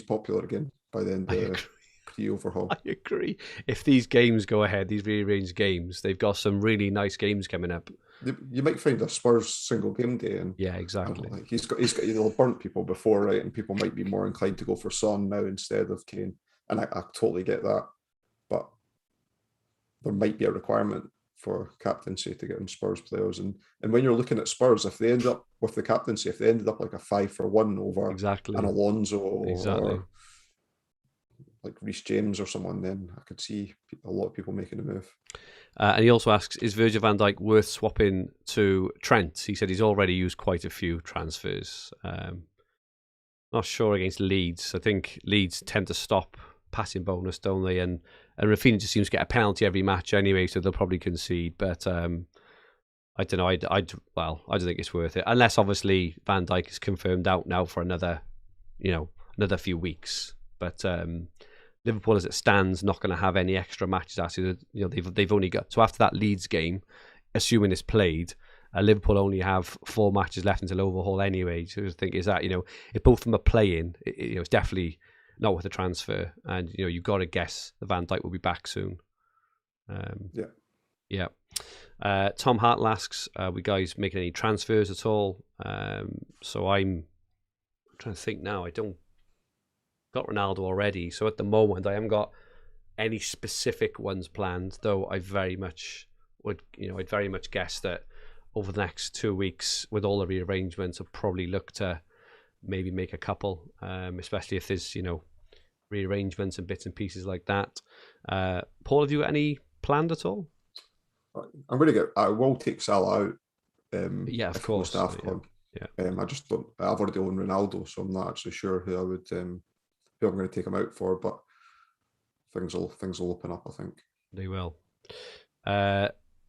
popular again by the end of the pre-overhaul. I agree. If these games go ahead, these rearranged games, they've got some really nice games coming up. You might find a Spurs single game day, and yeah, exactly. Like he's got burnt people before, right? And people might be more inclined to go for Son now instead of Kane, and I totally get that. But there might be a requirement for captaincy to get in Spurs players, and when you're looking at Spurs, if they end up with the captaincy, if they ended up like a 5-for-1 over an Alonso or like Reece James or someone, then I could see a lot of people making a move. And he also asks, is Virgil van Dijk worth swapping to Trent? He said he's already used quite a few transfers. Not sure against Leeds. I think Leeds tend to stop passing bonus, don't they? And Rafinha just seems to get a penalty every match anyway, so they'll probably concede. But I don't know. I don't think it's worth it, unless obviously Van Dijk is confirmed out now for another few weeks. But Liverpool, as it stands, not going to have any extra matches. Actually, they've only got, so after that Leeds game, assuming it's played, Liverpool only have 4 matches left until overhaul anyway. So I think is that if both of them are playing, it's definitely not worth a transfer. And you've got to guess that Van Dijk will be back soon. Yeah. Tom Hartl asks, are we guys making any transfers at all? So I'm trying to think now. I don't got Ronaldo already, so at the moment I haven't got any specific ones planned, though I very much I'd very much guess that over the next 2 weeks, with all the rearrangements, I'll probably look to maybe make a couple, especially if there's rearrangements and bits and pieces like that. Paul, have you got any planned at all? I will take Salah out. Yeah, of course. Yeah. I just don't. I've already owned Ronaldo, so I'm not actually sure who I would. Who I'm going to take him out for, but things will open up, I think. They will.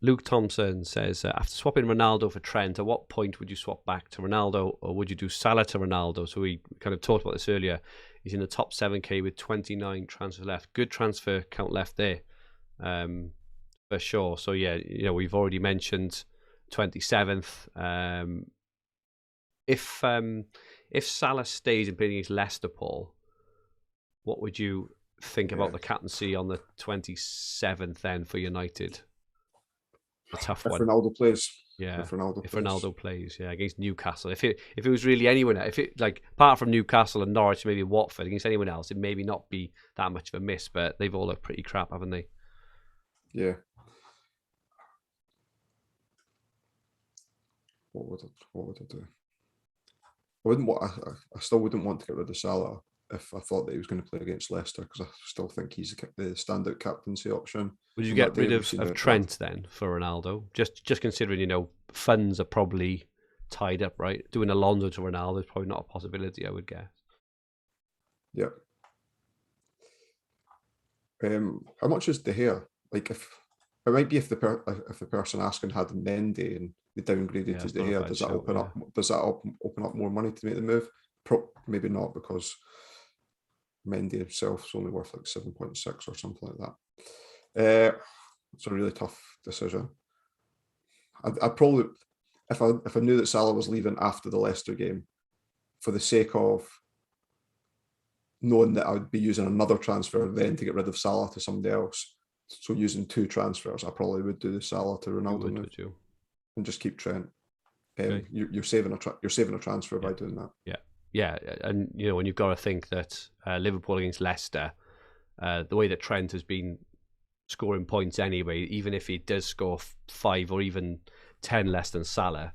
Luke Thompson says, after swapping Ronaldo for Trent, at what point would you swap back to Ronaldo, or would you do Salah to Ronaldo? So we kind of talked about this earlier. He's in the top 7k with 29 transfers left. Good transfer count left there, for sure. So yeah, we've already mentioned 27th. If Salah stays in playing against Leicester, Paul, what would you think about the captaincy on the 27th then for United? A tough one. If Ronaldo plays. Yeah. If Ronaldo plays, against Newcastle. If it was really anyone, apart from Newcastle and Norwich, maybe Watford, against anyone else, it maybe not be that much of a miss, but they've all looked pretty crap, haven't they? Yeah. What would I do? I still wouldn't want to get rid of Salah if I thought that he was going to play against Leicester, because I still think he's the standout captaincy option. Would you get rid of Trent then for Ronaldo? Just considering, funds are probably tied up, right? Doing Alonso to Ronaldo is probably not a possibility, I would guess. Yeah. How much is De Gea? Like, if it might be if the person asking had Mendy and they downgraded to De Gea, does that open up more money to make the move? Maybe not, because Mendy himself is only worth like 7.6 or something like that. It's a really tough decision. I'd probably, if I knew that Salah was leaving after the Leicester game, for the sake of knowing that I would be using another transfer then to get rid of Salah to somebody else, so using 2 transfers, I probably would do the Salah to Ronaldo and just keep Trent. Okay. You're saving a transfer by doing that. Yeah. yeah, and when you've got to think that Liverpool against Leicester, the way that Trent has been scoring points anyway, even if he does score 5 or even 10 less than Salah,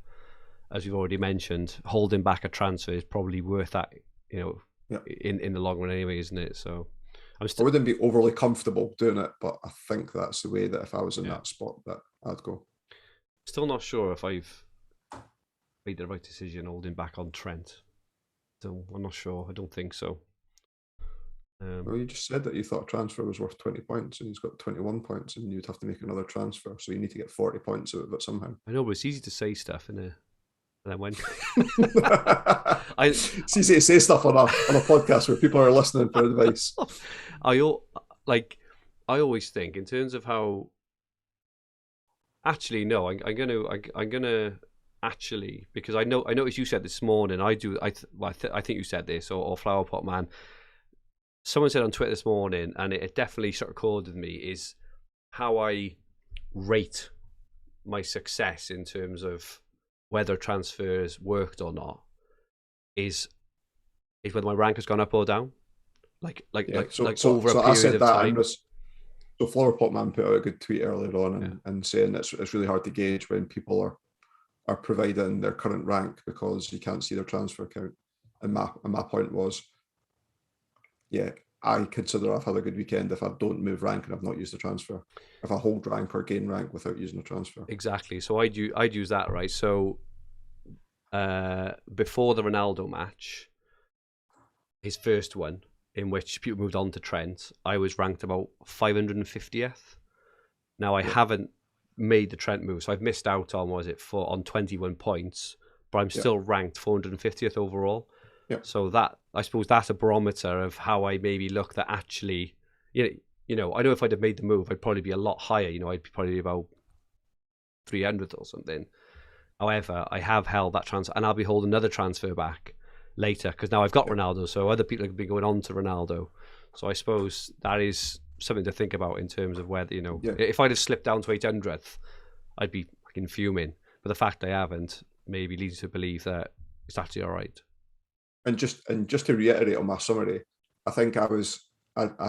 as you've already mentioned, holding back a transfer is probably worth that, in the long run anyway, isn't it? So I wouldn't be overly comfortable doing it, but I think that's the way that if I was in that spot that I'd go. Still not sure if I've made the right decision holding back on Trent. So I'm not sure. I don't think so. Well, you just said that you thought a transfer was worth 20 points and he's got 21 points and you'd have to make another transfer. So you need to get 40 points out of it somehow. I know, but it's easy to say stuff, isn't it? And then when it's easy to say stuff on a podcast where people are listening for advice. I always think in terms of how. Actually, no. I'm gonna actually, because I noticed you said this morning. I think you said this or Flower Pot Man. Someone said on Twitter this morning, and it definitely sort of called with me, is how I rate my success in terms of whether transfers worked or not is whether my rank has gone up or down, like over a period of time. So Flower Pot Man put out a good tweet earlier on and saying it's really hard to gauge when people are providing their current rank because you can't see their transfer account. And my point was, I consider I've had a good weekend if I don't move rank and I've not used a transfer. If I hold rank or gain rank without using a transfer. Exactly. So I'd use that, right? So before the Ronaldo match, his first one, in which people moved on to Trent, I was ranked about 550th. Now I haven't made the Trent move, so I've missed out on on 21 points, but I'm still ranked 450th overall. Yeah. So that, I suppose, that's a barometer of how I maybe look that actually, I know if I'd have made the move, I'd probably be a lot higher. I'd probably be about 300th or something. However, I have held that transfer, and I'll be holding another transfer back later because now I've got Ronaldo, so other people have been going on to Ronaldo. So I suppose that is something to think about in terms of whether, if I'd have slipped down to 800th, I'd be fucking fuming. But the fact I haven't maybe leads to believe that it's actually all right. And just to reiterate on my summary, I think I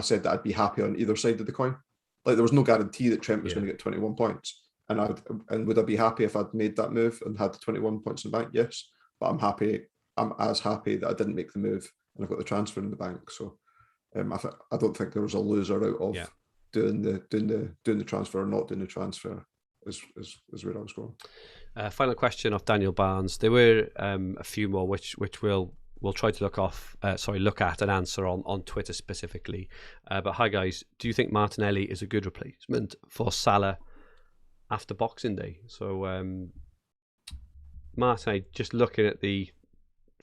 said that I'd be happy on either side of the coin. Like there was no guarantee that Trent was going to get 21 points. And would I be happy if I'd made that move and had the 21 points in the bank? Yes. But I'm as happy that I didn't make the move and I've got the transfer in the bank. So I don't think there was a loser out of doing the transfer or not doing the transfer is where I was going. Final question off Daniel Barnes. There were a few more which we'll try to look at and answer on Twitter specifically. But hi guys, do you think Martinelli is a good replacement for Salah after Boxing Day? So Martinelli, just looking at the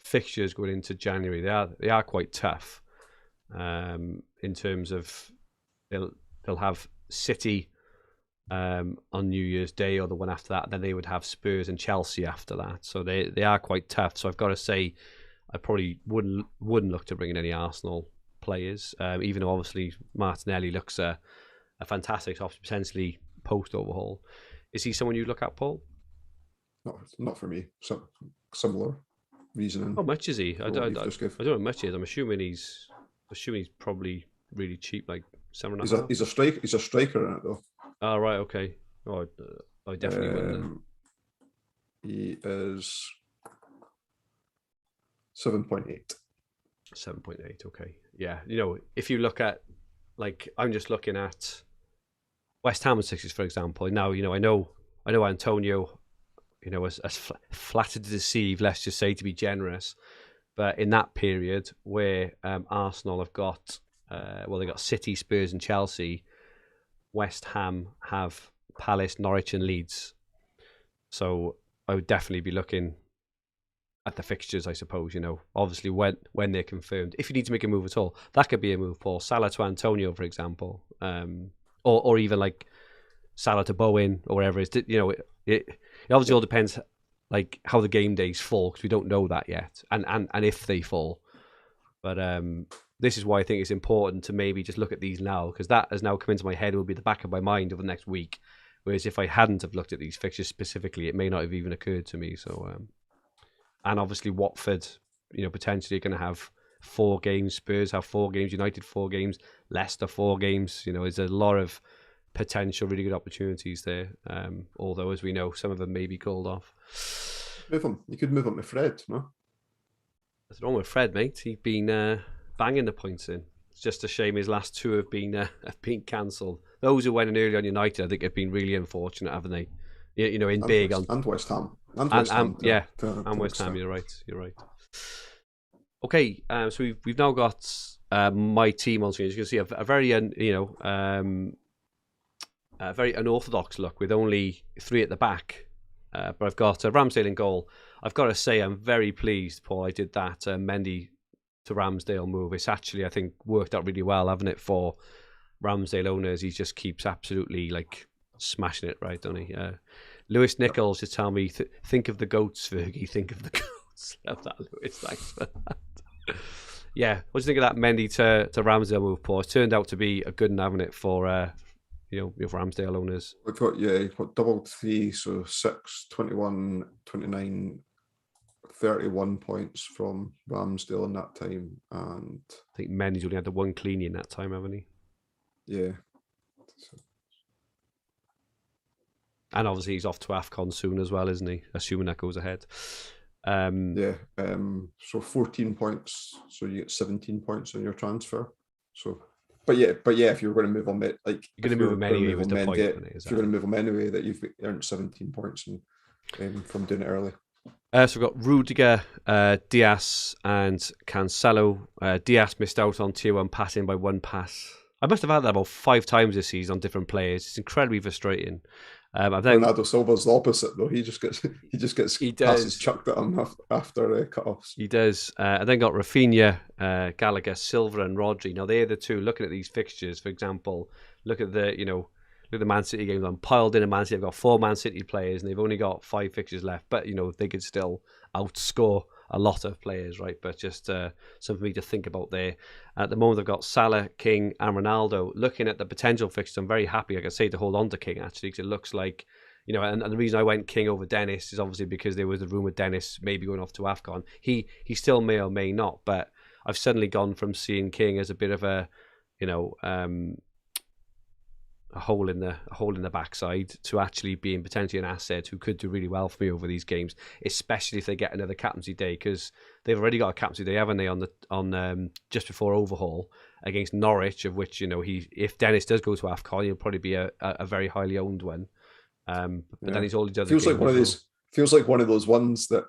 fixtures going into January, they are quite tough in terms of they'll have City on New Year's Day or the one after that, then they would have Spurs and Chelsea after that. So they are quite tough. So I've got to say, I probably wouldn't look to bring in any Arsenal players, even though obviously Martinelli looks a fantastic option, potentially post-overhaul. Is he someone you look at, Paul? Not for me. Similar reasoning. How much is he? I don't know how much he is. I'm assuming he's probably really cheap, like 7.5. He's a striker in it though. Oh right, okay. Oh, I definitely wouldn't. He is 7.8. 7.8. Okay, yeah. If you look at, like, I'm just looking at West Ham and Sixers, for example. Now, I know Antonio, was flattered to deceive, let's just say, to be generous. But in that period where Arsenal have got, they got City, Spurs and Chelsea, West Ham have Palace, Norwich and Leeds. So I would definitely be looking at the fixtures, I suppose, obviously when they're confirmed. If you need to make a move at all, that could be a move, Paul. Salah to Antonio, for example. Or even like Salah to Bowen or whatever. It obviously all depends like how the game days fall, because we don't know that yet, and if they fall. But this is why I think it's important to maybe just look at these now, because that has now come into my head. It will be the back of my mind over the next week. Whereas if I hadn't have looked at these fixtures specifically, it may not have even occurred to me. So, and obviously Watford potentially going to have 4 games. Spurs have 4 games. United 4 games. Leicester 4 games. There's a lot of potential, really good opportunities there. Although, as we know, some of them may be called off. You could move him to Fred, no? What's wrong with Fred, mate? He's been banging the points in. It's just a shame his last 2 have been cancelled. Those who went in early on United, I think, have been really unfortunate, haven't they? And big on and West Ham and West Ham. And West Ham. You're right. Okay, so we've now got my team on screen. As you can see, a very very unorthodox look with only 3 at the back. But I've got Ramsdale in goal. I've got to say, I'm very pleased, Paul. I did that Mendy to Ramsdale move. It's actually, I think, worked out really well, haven't it, for Ramsdale owners? He just keeps absolutely smashing it, right, don't he? Lewis Nichols just tell me, think of the goats, Fergie. Think of the goats. Love that, Lewis. Thanks for that. Yeah, what do you think of that Mendy to Ramsdale move, Paul? It turned out to be a good one, haven't it, for for Ramsdale owners? We've got double 3, so 6, 21, 29, 31 points from Ramsdale in that time, and I think Mendy's only had the 1 cleanie in that time, haven't he? Yeah. And obviously he's off to AFCON soon as well, isn't he? Assuming that goes ahead. So 14 points, so you get 17 points on your transfer. So, but yeah, if you're going to move on, you're going to move him anyway. With the point, if you're going to move him anyway, that you've earned 17 points from doing it early. So we've got Rudiger, Diaz, and Cancelo. Diaz missed out on tier 1 passing by 1 pass. I must have had that about 5 times this season on different players. It's incredibly frustrating. Bernardo Silva's the opposite, though. He just gets passes chucked at him after cut-offs. He does. I then got Rafinha, Gallagher, Silva, and Rodri. Now they're the 2. Looking at these fixtures, for example, look at the Man City games. I'm piled in a Man City. I've got 4 Man City players, and they've only got 5 fixtures left. But they could still outscore a lot of players, right? But just something for me to think about there. At the moment, I've got Salah, King, and Ronaldo. Looking at the potential fixtures, I'm very happy, like I say, to hold on to King, actually, because it looks like, and the reason I went King over Dennis is obviously because there was the rumour Dennis maybe going off to AFCON. He still may or may not, but I've suddenly gone from seeing King as a bit of a hole in the backside to actually being potentially an asset who could do really well for me over these games, especially if they get another captaincy day, because they've already got a captaincy day, haven't they, on just before overhaul against Norwich, of which if Dennis does go to AFCON, he'll probably be a very highly owned one. But then he's all the other feels like one of those ones that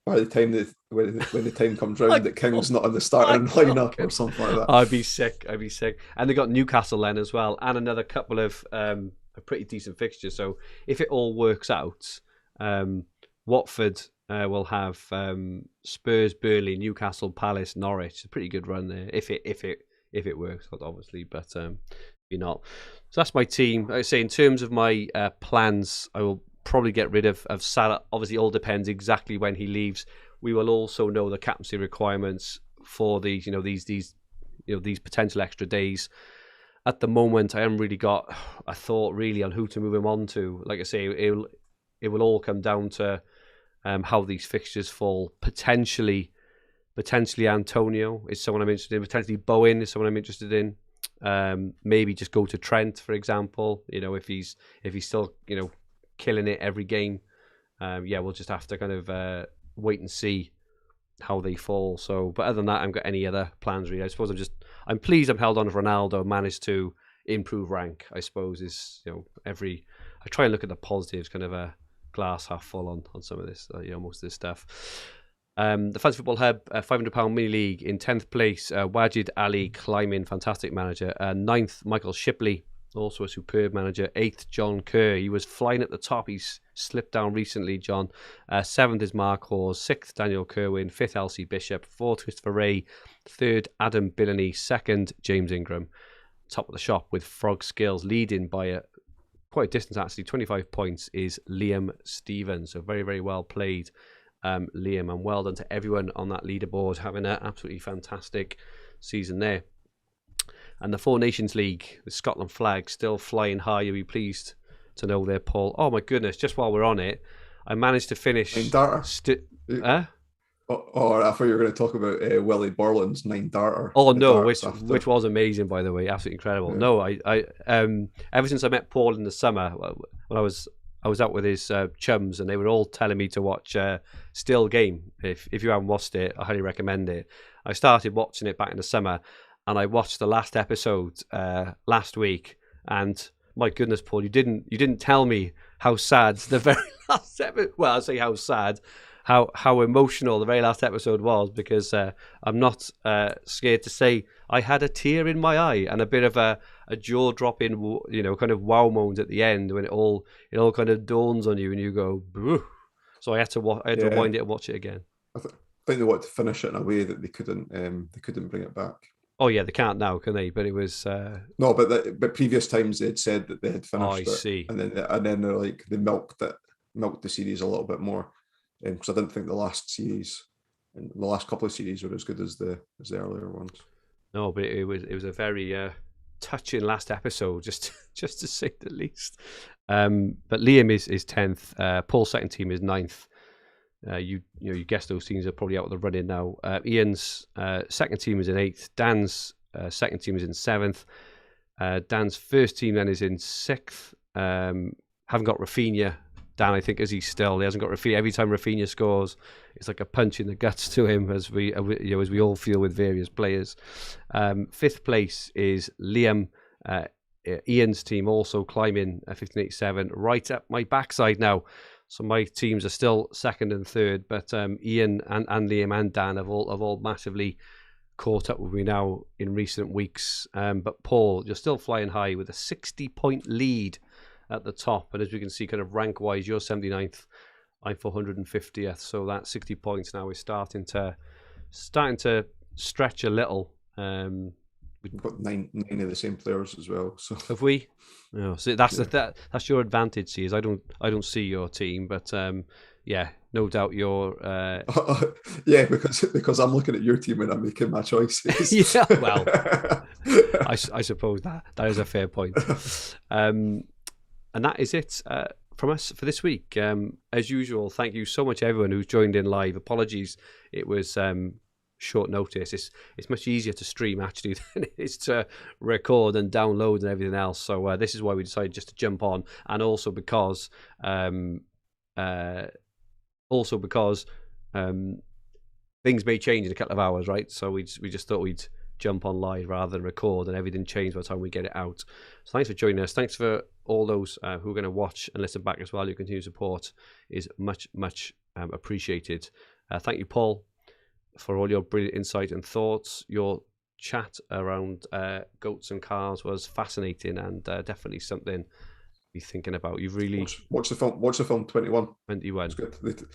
by the time when the time comes round, that King's not in the starting lineup or something like that. I'd be sick. And they got Newcastle then as well, and another couple of pretty decent fixtures. So if it all works out, Watford will have Spurs, Burnley, Newcastle, Palace, Norwich. It's a pretty good run there if it works out, obviously. But you're not. So that's my team. Like I say, in terms of my plans, I will probably get rid of Salah. Obviously, it all depends exactly when he leaves. We will also know the captaincy requirements for these, these potential extra days. At the moment, I haven't really got a thought really on who to move him on to. Like I say, it will all come down to how these fixtures fall. Potentially Antonio is someone I'm interested in. Potentially Bowen is someone I'm interested in. Maybe just go to Trent, for example. If he's still killing it every game, we'll just have to kind of wait and see how they fall. So, but other than that, I haven't got any other plans really. I suppose I'm pleased I'm held on if Ronaldo managed to improve rank. I suppose is I try and look at the positives, kind of a glass half full on some of this, most of this stuff. The Fantasy Football Hub, £500 mini league in 10th place. Wajid Ali climbing, fantastic manager. 9th, Michael Shipley, also a superb manager. 8th, John Kerr. He was flying at the top. He's slipped down recently, John. 7th is Mark Hawes. 6th, Daniel Kerwin. 5th, Elsie Bishop. 4th, Christopher Ray. 3rd, Adam Billany. 2nd, James Ingram. Top of the shop with Frog Skills, leading by quite a distance actually. 25 points is Liam Stevens. So very, very well played, Liam, and well done to everyone on that leaderboard, having an absolutely fantastic season there. And the Four Nations League, the Scotland flag still flying high. You'll be pleased to know there, Paul. Oh my goodness, just while we're on it, I managed to finish... Or I thought you were going to talk about Willie Borland's 9-darter. Oh no, which was amazing, by the way, absolutely incredible. Yeah. No, I ever since I met Paul in the summer when I was out with his chums, and they were all telling me to watch Still Game. If you haven't watched it, I highly recommend it. I started watching it back in the summer, and I watched the last episode last week. And my goodness, Paul, you didn't tell me how sad the very last episode. Well, I say how sad. How emotional the very last episode was, because I'm not scared to say I had a tear in my eye and a bit of a jaw-dropping, kind of wow moment at the end when it all kind of dawns on you and you go, "Boo." So I had to wind it and watch it again. I think they wanted to finish it in a way that they couldn't bring it back. Oh yeah, they can't now, can they? But it was no, but previous times they had said that they had finished it. See. And then they're like they milked the series a little bit more. Because I didn't think the last series and the last couple of series were as good as the earlier ones. No, but it was a very touching last episode, just to say the least. But Liam is 10th. Paul's second team is 9th. You guess those teams are probably out of the running now. Ian's second team is in 8th. Dan's second team is in 7th. Dan's first team then is in 6th. Haven't got Rafinha. Dan, I think, he hasn't got Rafinha. Every time Rafinha scores, it's like a punch in the guts to him, as we all feel with various players. 5th place is Liam. Ian's team also climbing 1587, right up my backside now. So my teams are still 2nd and 3rd, but Ian and Liam and Dan have all massively caught up with me now in recent weeks. But Paul, you're still flying high with a 60-point lead at the top, and as we can see, kind of rank wise, you're 79th, I'm 450th, so that 60 points now is starting to stretch a little. We've got nine of the same players as well. So have we? No, so that's your advantage. See, is I don't see your team, but yeah, no doubt you're. Yeah, because I'm looking at your team and I'm making my choices. Yeah, well, I suppose that is a fair point. And that is it from us for this week. As usual, thank you so much everyone who's joined in live. Apologies, it was short notice. It's much easier to stream actually than it is to record and download and everything else. So this is why we decided just to jump on, and also because things may change in a couple of hours, right? So we just thought we'd jump on live rather than record, and everything changed by the time we get it out. So thanks for joining us. Thanks for all those who are going to watch and listen back as well. Your continued support is much appreciated. Thank you, Paul, for all your brilliant insight and thoughts. Your chat around goats and cars was fascinating, and definitely something to be thinking about. You've really watch the film. Watch the film 21. 21. It's good.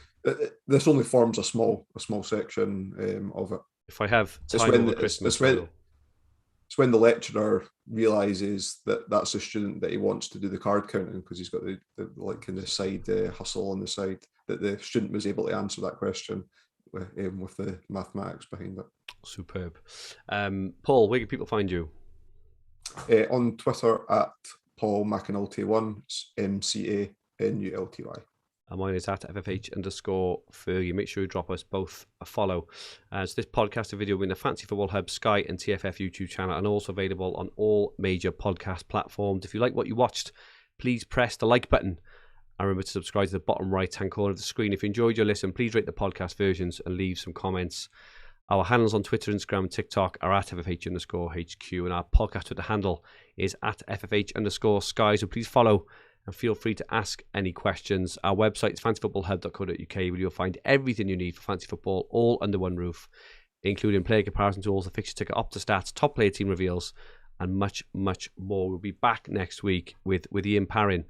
This only forms a small section of it. If I have time over Christmas, it's when the lecturer realizes that that's a student that he wants to do the card counting, because he's got the like in the side hustle on the side, that the student was able to answer that question with the mathematics behind it. Superb. Paul, where can people find you? On Twitter at Paul McAnulty1. It's MCANULTY. And mine is at FFH_Fergi. Make sure you drop us both a follow. So this podcast and video will be in the Fancy Football Hub, Sky and TFF YouTube channel, and also available on all major podcast platforms. If you like what you watched, please press the like button. And remember to subscribe to the bottom right-hand corner of the screen. If you enjoyed your listen, please rate the podcast versions and leave some comments. Our handles on Twitter, Instagram, and TikTok are at FFH_HQ, and our podcast Twitter handle is at FFH_Sky. So please follow and feel free to ask any questions. Our website is fantasyfootballhub.co.uk, where you'll find everything you need for fantasy football all under one roof, including player comparison tools, the fixture ticker, Opta stats, top player team reveals, and much more. We'll be back next week with Ian Parrin,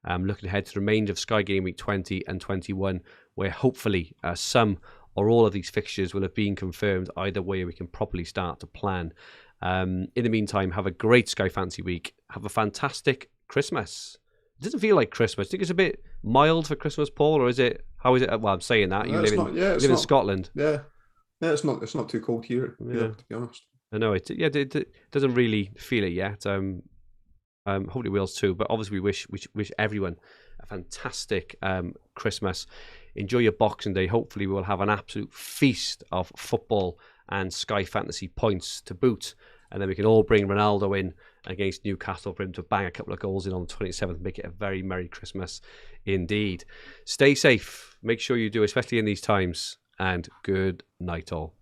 looking ahead to the remainder of Sky Game Week 20 and 21, where hopefully some or all of these fixtures will have been confirmed. Either way, we can properly start to plan. In the meantime, have a great Sky Fantasy Week. Have a fantastic Christmas. It doesn't feel like Christmas. Do you think it's a bit mild for Christmas, Paul, or is it? How is it? Well, I'm saying that you live in Scotland. Yeah, it's not too cold here. Yeah, to be honest. I know it. Yeah, it doesn't really feel it yet. Hopefully, it will too. But obviously, we wish everyone a fantastic Christmas. enjoy your Boxing Day. Hopefully we'll have an absolute feast of football and Sky Fantasy points to boot. And then we can all bring Ronaldo in against Newcastle for him to bang a couple of goals in on the 27th. Make it a very Merry Christmas indeed. Stay safe. Make sure you do, especially in these times. And good night all.